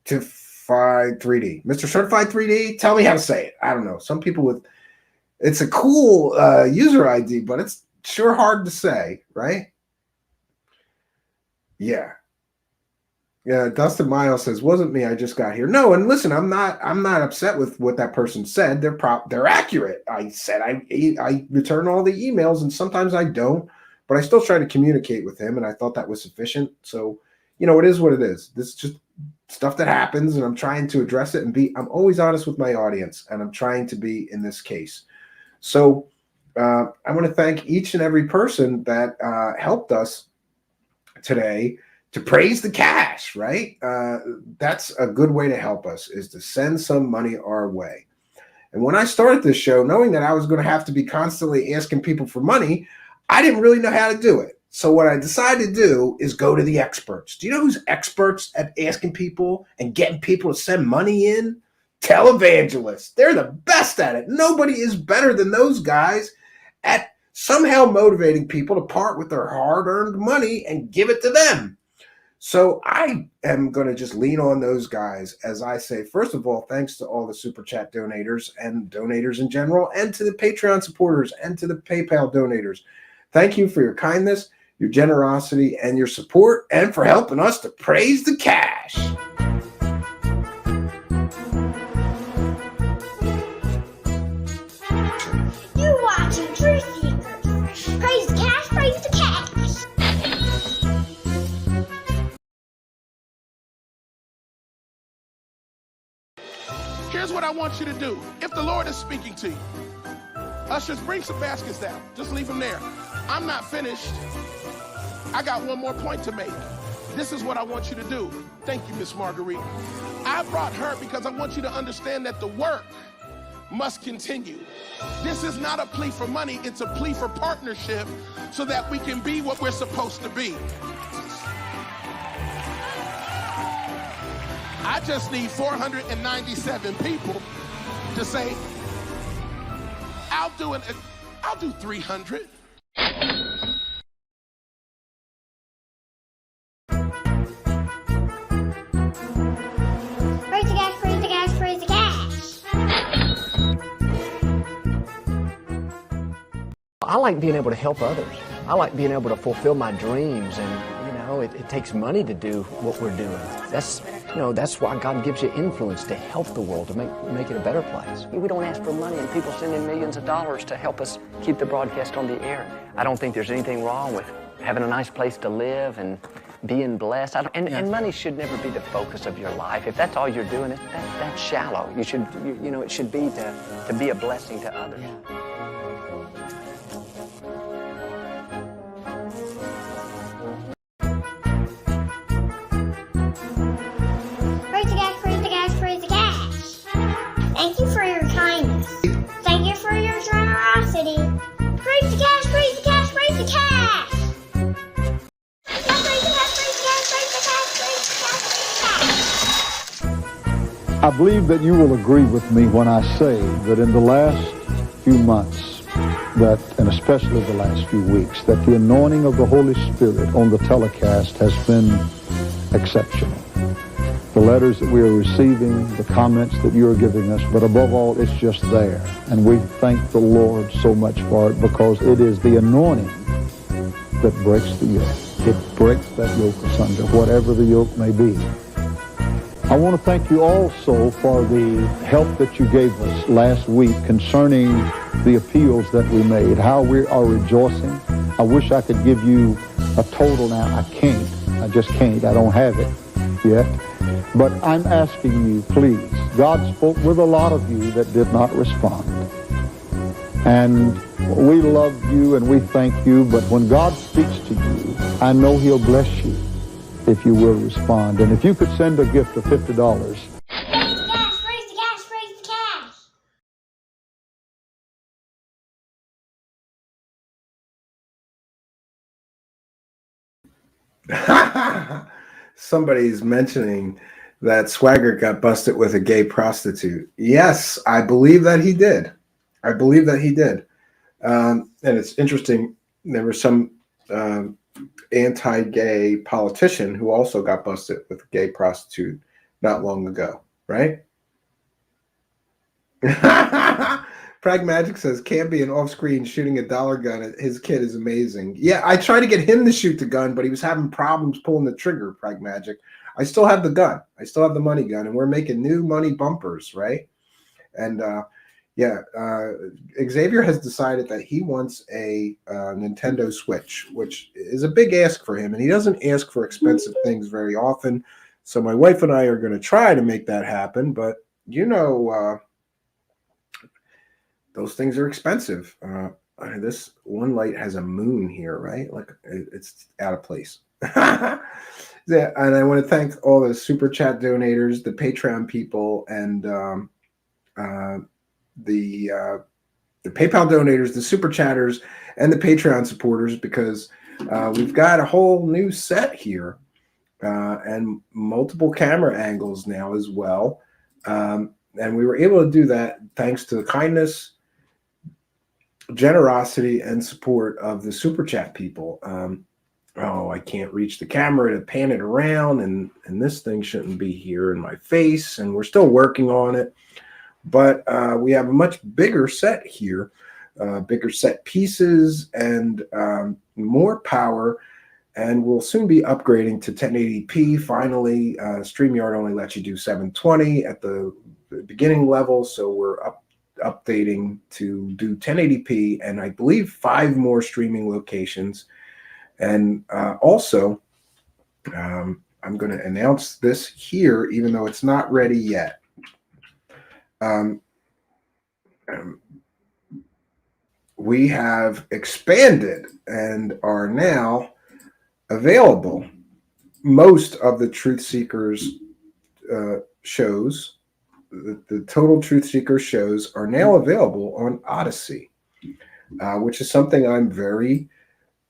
to 3D. Mr. Certified 3D, tell me how to say it. I don't know. Some people it's a cool user ID, but it's sure hard to say, right? Yeah. Yeah, Dustin Miles says, wasn't me, I just got here. No, and listen, I'm not upset with what that person said. They're accurate. I said I return all the emails, and sometimes I don't, but I still try to communicate with him, and I thought that was sufficient. So, it is what it is. This is just stuff that happens, and I'm trying to address it I'm always honest with my audience, and I'm trying to be in this case. So I want to thank each and every person that helped us today to praise the cash, right? That's a good way to help us, is to send some money our way. And when I started this show, knowing that I was going to have to be constantly asking people for money, I didn't really know how to do it. So what I decided to do is go to the experts. Do you know who's experts at asking people and getting people to send money in? Televangelists. They're the best at it. Nobody is better than those guys at somehow motivating people to part with their hard-earned money and give it to them. So I am going to just lean on those guys as I say, first of all, thanks to all the Super Chat donators and donators in general, and to the Patreon supporters and to the PayPal donators. Thank you for your kindness, your generosity, and your support, and for helping us to praise the cash. You're watching Truth Seekers. Praise the cash, praise the cash. Here's what I want you to do. If the Lord is speaking to you, ushers, bring some baskets down. Just leave them there. I'm not finished. I got one more point to make. This is what I want you to do. Thank you, Miss Marguerite. I brought her because I want you to understand that the work must continue. This is not a plea for money, it's a plea for partnership so that we can be what we're supposed to be. I just need 497 people to say, I'll do 300. Praise the gas, praise the gas, praise the gas. I like being able to help others. I like being able to fulfill my dreams, and you know, it takes money to do what we're doing. That's why God gives you influence to help the world, to make it a better place. We don't ask for money, and people send in millions of dollars to help us keep the broadcast on the air. I don't think there's anything wrong with having a nice place to live and being blessed. And money should never be the focus of your life. If that's all you're doing, that's shallow. It should be to be a blessing to others. Praise the gas, praise the gas, praise the gas. Thank you for your kindness. Thank you for your generosity. Praise the gas, praise the gas, praise the gas. Praise the gas, praise the gas, praise the gas, praise the gas, praise the gas. I believe that you will agree with me when I say that in the last few months, and especially the last few weeks, that the anointing of the Holy Spirit on the telecast has been exceptional. The letters that we are receiving, the comments that you are giving us, but above all, it's just there. And we thank the Lord so much for it, because it is the anointing that breaks the yoke. It breaks that yoke asunder, whatever the yoke may be. I want to thank you also for the help that you gave us last week concerning the appeals that we made, how we are rejoicing. I wish I could give you a total now. I can't. I just can't. I don't have it yet. But I'm asking you, please. God spoke with a lot of you that did not respond. And we love you and we thank you, but when God speaks to you, I know he'll bless you if you will respond. And if you could send a gift of $50. Praise the gas, praise the gas, praise the gas. Somebody's mentioning that Swaggart got busted with a gay prostitute. Yes, I believe that he did. I believe that he did. And it's interesting. There was some anti-gay politician who also got busted with a gay prostitute not long ago, right? Pragmagic says, can't be an off-screen shooting a dollar gun at his kid is amazing. Yeah, I tried to get him to shoot the gun, but he was having problems pulling the trigger, Pragmagic. I still have the gun. I still have the money gun, and we're making new money bumpers, right? And Xavier has decided that he wants a Nintendo Switch, which is a big ask for him, and he doesn't ask for expensive things very often. So my wife and I are going to try to make that happen, but those things are expensive. This one light has a moon here, right? Like it's out of place. Yeah, and I want to thank all the super chat donators, the Patreon people, and the PayPal donators, the super chatters, and the Patreon supporters, because we've got a whole new set here and multiple camera angles now as well. And we were able to do that thanks to the kindness, generosity, and support of the super chat people. I can't reach the camera to pan it around, and this thing shouldn't be here in my face, and we're still working on it. But we have a much bigger set here, bigger set pieces, and more power, and we'll soon be upgrading to 1080p. Finally, StreamYard only lets you do 720 at the beginning level, so we're updating to do 1080p, and I believe 5 more streaming locations. And also, I'm going to announce this here, even though it's not ready yet. We have expanded and are now available most of the Truth Seekers shows, the total Truth Seekers shows, are now available on Odyssey, which is something I'm very,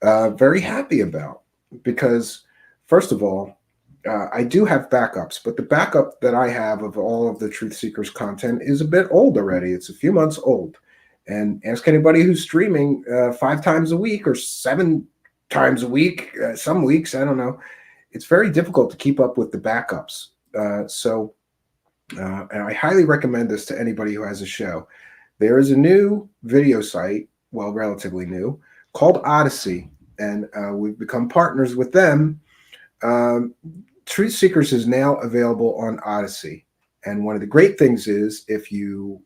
very happy about. Because, first of all, I do have backups, but the backup that I have of all of the Truth Seekers content is a bit old already. It's a few months old. And ask anybody who's streaming 5 times a week or 7 times a week, some weeks, I don't know. It's very difficult to keep up with the backups. So I highly recommend this to anybody who has a show. There is a new video site, well, relatively new, called Odyssey, and we've become partners with them. Truth Seekers is now available on Odyssey. And one of the great things is if you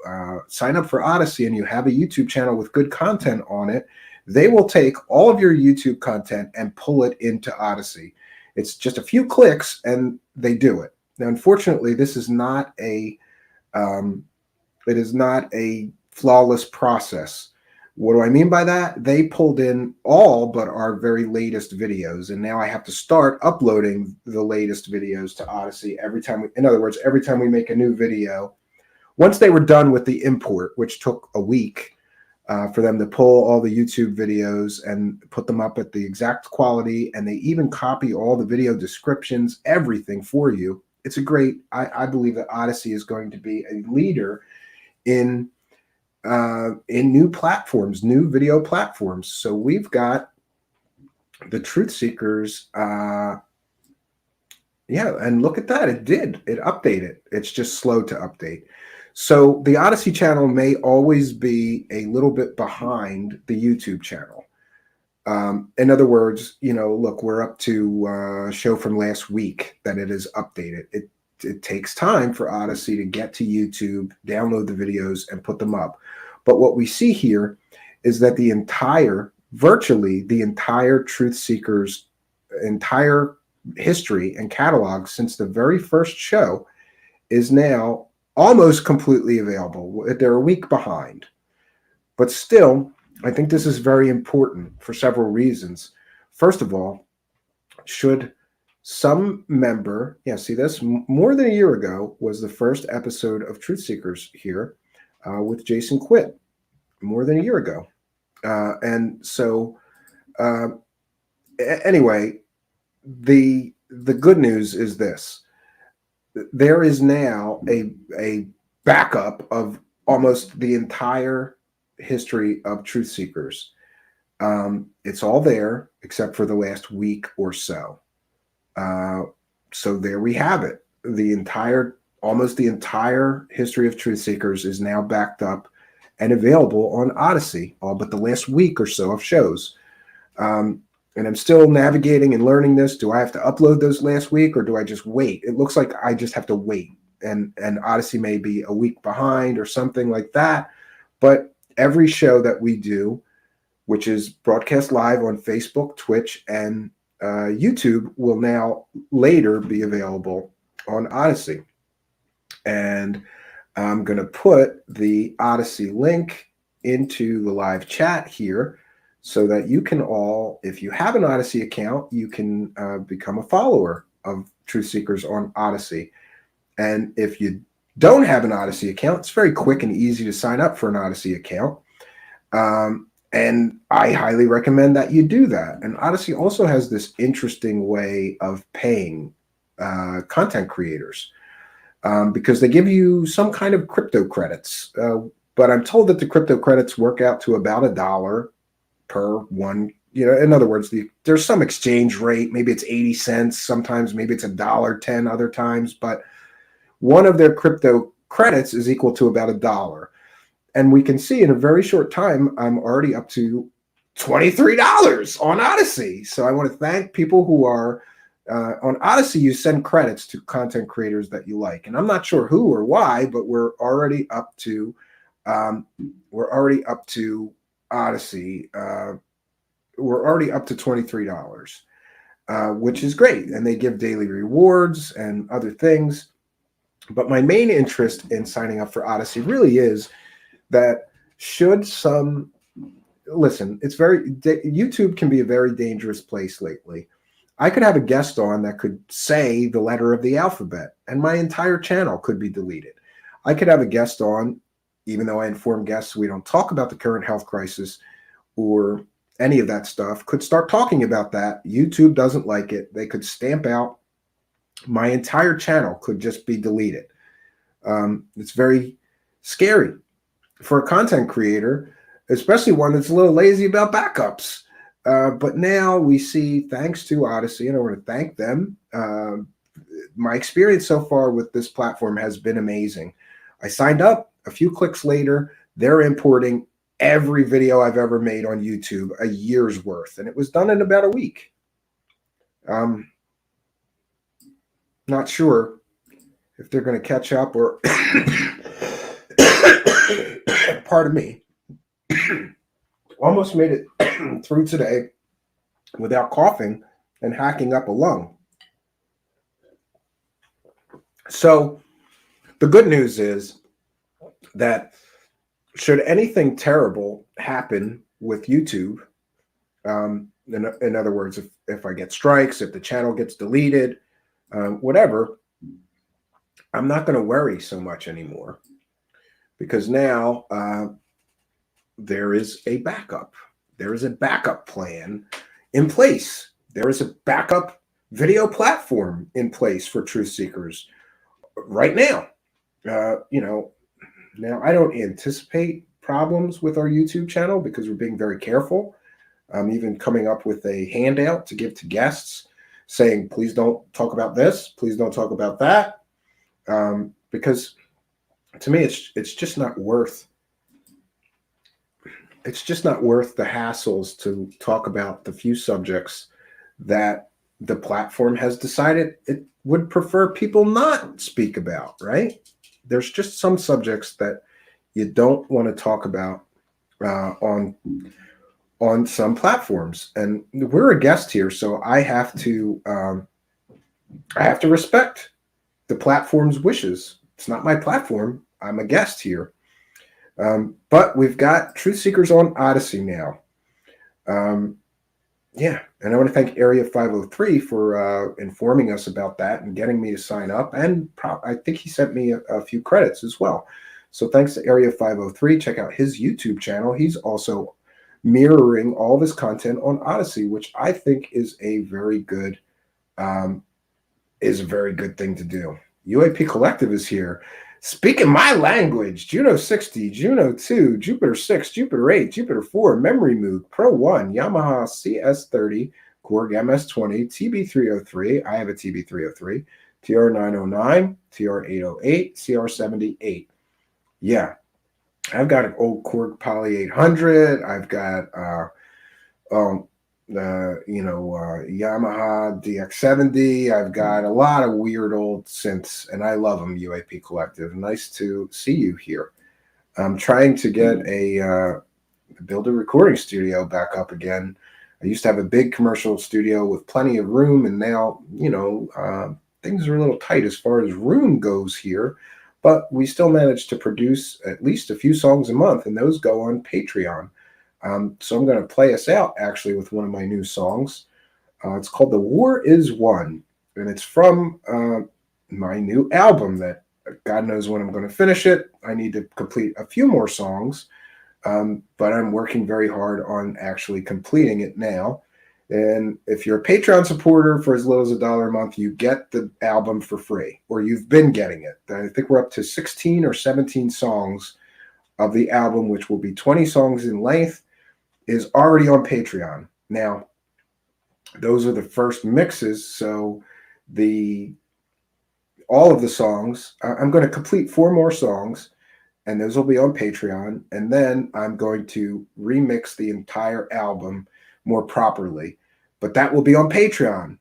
sign up for Odyssey and you have a YouTube channel with good content on it, they will take all of your YouTube content and pull it into Odyssey. It's just a few clicks and they do it. Now, unfortunately, this is not it is not a flawless process. What do I mean by that? They pulled in all but our very latest videos, and now I have to start uploading the latest videos to Odyssey every time. In other words, every time we make a new video. Once they were done with the import, which took a week for them to pull all the YouTube videos and put them up at the exact quality, and they even copy all the video descriptions, everything for you. It's a great. I believe that Odyssey is going to be a leader in new platforms, new video platforms. So we've got the Truth Seekers. Yeah, and look at that. It updated. It's just slow to update. So the Odyssey channel may always be a little bit behind the YouTube channel. In other words, look, we're up to a show from last week that it is updated. It takes time for Odyssey to get to YouTube, download the videos, and put them up. But what we see here is that virtually the entire Truth Seekers, entire history and catalog since the very first show is now almost completely available. They're a week behind. But still, I think this is very important for several reasons. First of all, should some member, see this, more than a year ago was the first episode of Truth Seekers here with Jason Quitt, more than a year ago. And so anyway, the good news is this. There is now a backup of almost the entire history of Truth Seekers. It's all there except for the last week or so. So there we have it. Almost the entire history of Truth Seekers is now backed up and available on Odyssey, all but the last week or so of shows. And I'm still navigating and learning this. Do I have to upload those last week or do I just wait? It looks like I just have to wait. And Odyssey may be a week behind or something like that. But every show that we do, which is broadcast live on Facebook, Twitch, and YouTube, will now later be available on Odyssey. And I'm going to put the Odyssey link into the live chat here so that you can all, if you have an Odyssey account, you can become a follower of Truth Seekers on Odyssey. And if you don't have an Odyssey account, it's very quick and easy to sign up for an Odyssey account. And I highly recommend that you do that. And Odyssey also has this interesting way of paying content creators because they give you some kind of crypto credits. But I'm told that the crypto credits work out to about $1 per one. In other words, there's some exchange rate. Maybe it's 80 cents. Sometimes maybe it's $1.10 other times. But one of their crypto credits is equal to about $1. And we can see in a very short time, I'm already up to $23 on Odyssey. So I want to thank people who are on Odyssey. You send credits to content creators that you like. And I'm not sure who or why, but we're already up to Odyssey. We're already up to $23, which is great. And they give daily rewards and other things. But my main interest in signing up for Odyssey really is that YouTube can be a very dangerous place lately. I could have a guest on that could say the letter of the alphabet, and my entire channel could be deleted. I could have a guest on, even though I inform guests we don't talk about the current health crisis or any of that stuff, could start talking about that. YouTube doesn't like it. They could stamp out. My entire channel could just be deleted. It's very scary for a content creator, especially one that's a little lazy about backups. But now we see, thanks to Odyssey, and I want to thank them. My experience so far with this platform has been amazing. I signed up. A few clicks later, they're importing every video I've ever made on YouTube, a year's worth, and it was done in about a week. Not sure if they're going to catch up or pardon me. Almost made it through today without coughing and hacking up a lung. So the good news is that should anything terrible happen with YouTube, in other words, if I get strikes, if the channel gets deleted, whatever, I'm not going to worry so much anymore, because now there is a backup. There is a backup plan in place. There is a backup video platform in place for Truthseekers right now. Now I don't anticipate problems with our YouTube channel because we're being very careful. I'm even coming up with a handout to give to guests saying, please don't talk about this. Please don't talk about that. Because to me, it's just not worth the hassles to talk about the few subjects that the platform has decided it would prefer people not speak about, right? There's just some subjects that you don't want to talk about on some platforms, and we're a guest here, so I have to respect the platform's wishes. It's not my platform. I'm a guest here. But we've got Truthseekers on Odyssey now. Yeah, and I want to thank Area 503 for informing us about that and getting me to sign up. And I think he sent me a few credits as well. So thanks to Area 503. Check out his YouTube channel. He's also mirroring all of his content on Odyssey, which I think is a very good thing to do. UAP Collective is here. Speaking my language, Juno 60, Juno 2, Jupiter 6, Jupiter 8, Jupiter 4, Memory Moog, Pro 1, Yamaha CS30, Korg MS20, TB303, I have a TB303, TR909, TR808, CR78. Yeah, I've got an old Korg Poly 800. I've got Yamaha DX70. I've got a lot of weird old synths, and I love them. UAP Collective. Nice to see you here. I'm trying to get build a recording studio back up again. I used to have a big commercial studio with plenty of room, and now things are a little tight as far as room goes here. But we still manage to produce at least a few songs a month, and those go on Patreon. So I'm going to play us out, actually, with one of my new songs. It's called The War Is Won, and it's from my new album that God knows when I'm going to finish it. I need to complete a few more songs, but I'm working very hard on actually completing it now. And if you're a Patreon supporter for as little as $1 a month, you get the album for free, or you've been getting it. I think we're up to 16 or 17 songs of the album, which will be 20 songs in length, is already on Patreon. Now, those are the first mixes, so all of the songs, I'm going to complete 4 more songs, and those will be on Patreon, and then I'm going to remix the entire album more properly. But that will be on Patreon.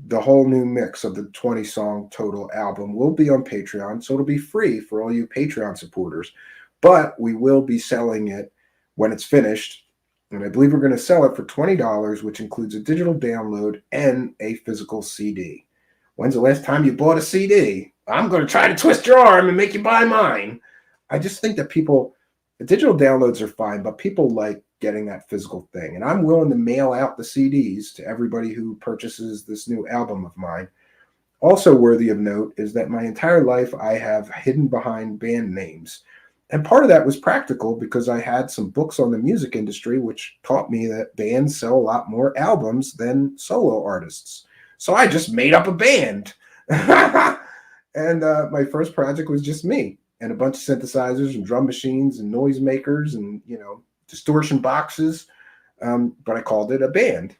The whole new mix of the 20-song total album will be on Patreon, so it'll be free for all you Patreon supporters. But we will be selling it when it's finished, and I believe we're going to sell it for $20, which includes a digital download and a physical CD. When's the last time you bought a CD? I'm going to try to twist your arm and make you buy mine. I just think that the digital downloads are fine, but people like getting that physical thing. And I'm willing to mail out the CDs to everybody who purchases this new album of mine. Also worthy of note is that my entire life I have hidden behind band names. And part of that was practical because I had some books on the music industry which taught me that bands sell a lot more albums than solo artists. So I just made up a band. And my first project was just me and a bunch of synthesizers and drum machines and noisemakers and, you know, distortion boxes. But I called it a band.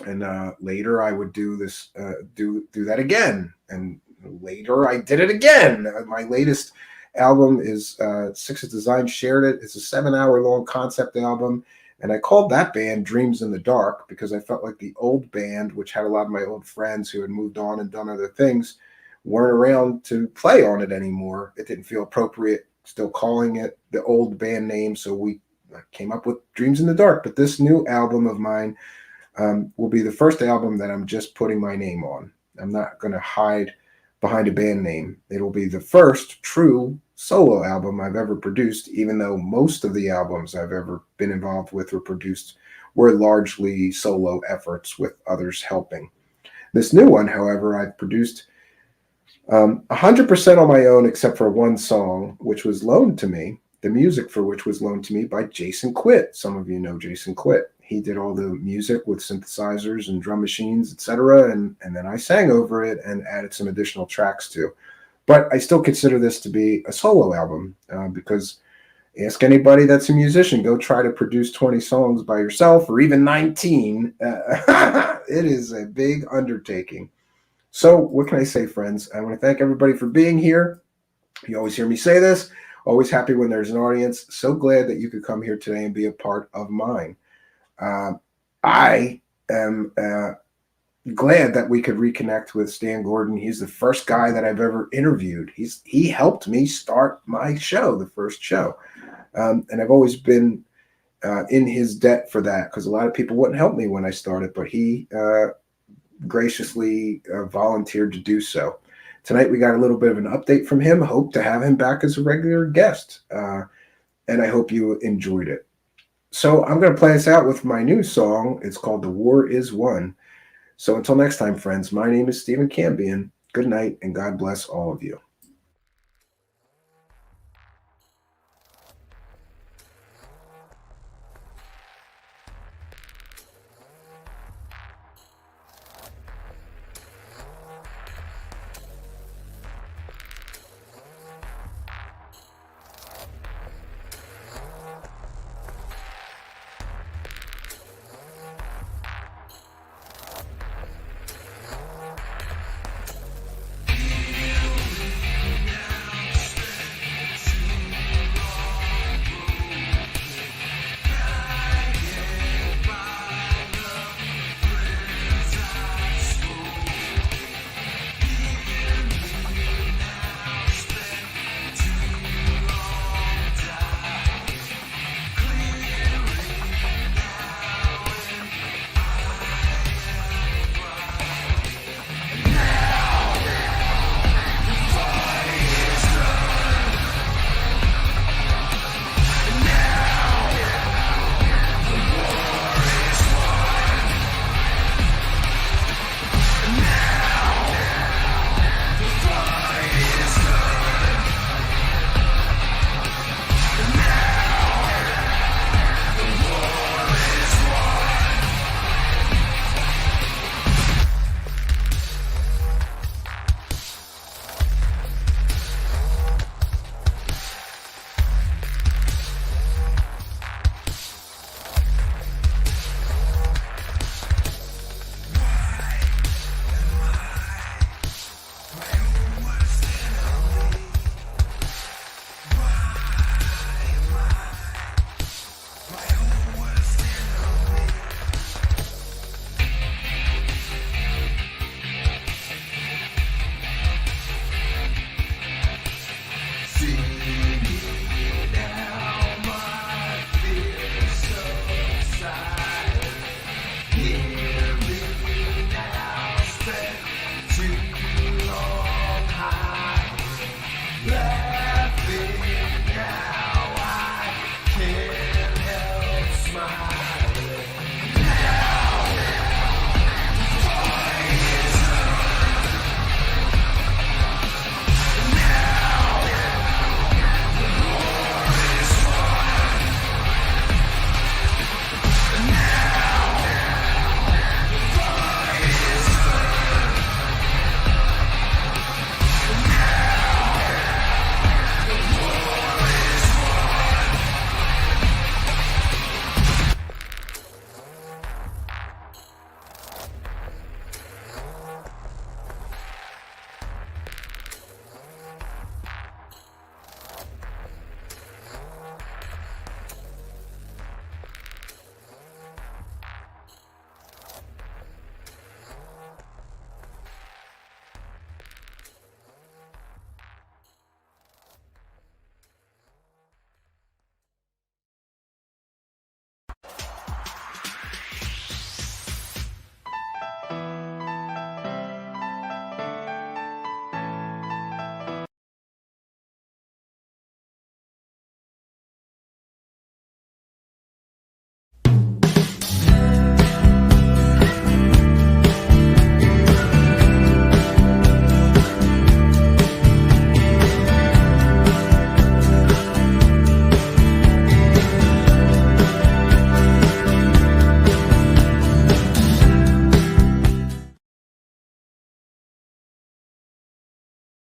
And later I would do this, do that again. And later I did it again. My latest album is Six Design Shared It. It's a 7-hour long concept album. And I called that band Dreams in the Dark because I felt like the old band, which had a lot of my old friends who had moved on and done other things, weren't around to play on it anymore. It didn't feel appropriate still calling it the old band name. So we came up with Dreams in the Dark. But this new album of mine will be the first album that I'm just putting my name on. I'm not going to hide behind a band name. It'll be the first true solo album I've ever produced, even though most of the albums I've ever been involved with or produced were largely solo efforts with others helping. This new one, however, I've produced 100% on my own except for one song, which was loaned to me, the music for which was loaned to me by Jason Quitt. Some of you know Jason Quitt. He did all the music with synthesizers and drum machines, etc. And then I sang over it and added some additional tracks too. But I still consider this to be a solo album because ask anybody that's a musician, go try to produce 20 songs by yourself or even 19. It is a big undertaking. So what can I say, friends? I want to thank everybody for being here. You always hear me say this. Always happy when there's an audience. So glad that you could come here today and be a part of mine. I am glad that we could reconnect with Stan Gordon. He's the first guy that I've ever interviewed. He helped me start my show, the first show. And I've always been in his debt for that because a lot of people wouldn't help me when I started, but he graciously volunteered to do so. Tonight we got a little bit of an update from him. Hope to have him back as a regular guest. And I hope you enjoyed it. So I'm going to play us out with my new song. It's called The War Is Won. So until next time, friends, my name is Stephen Cambion. Good night, and God bless all of you.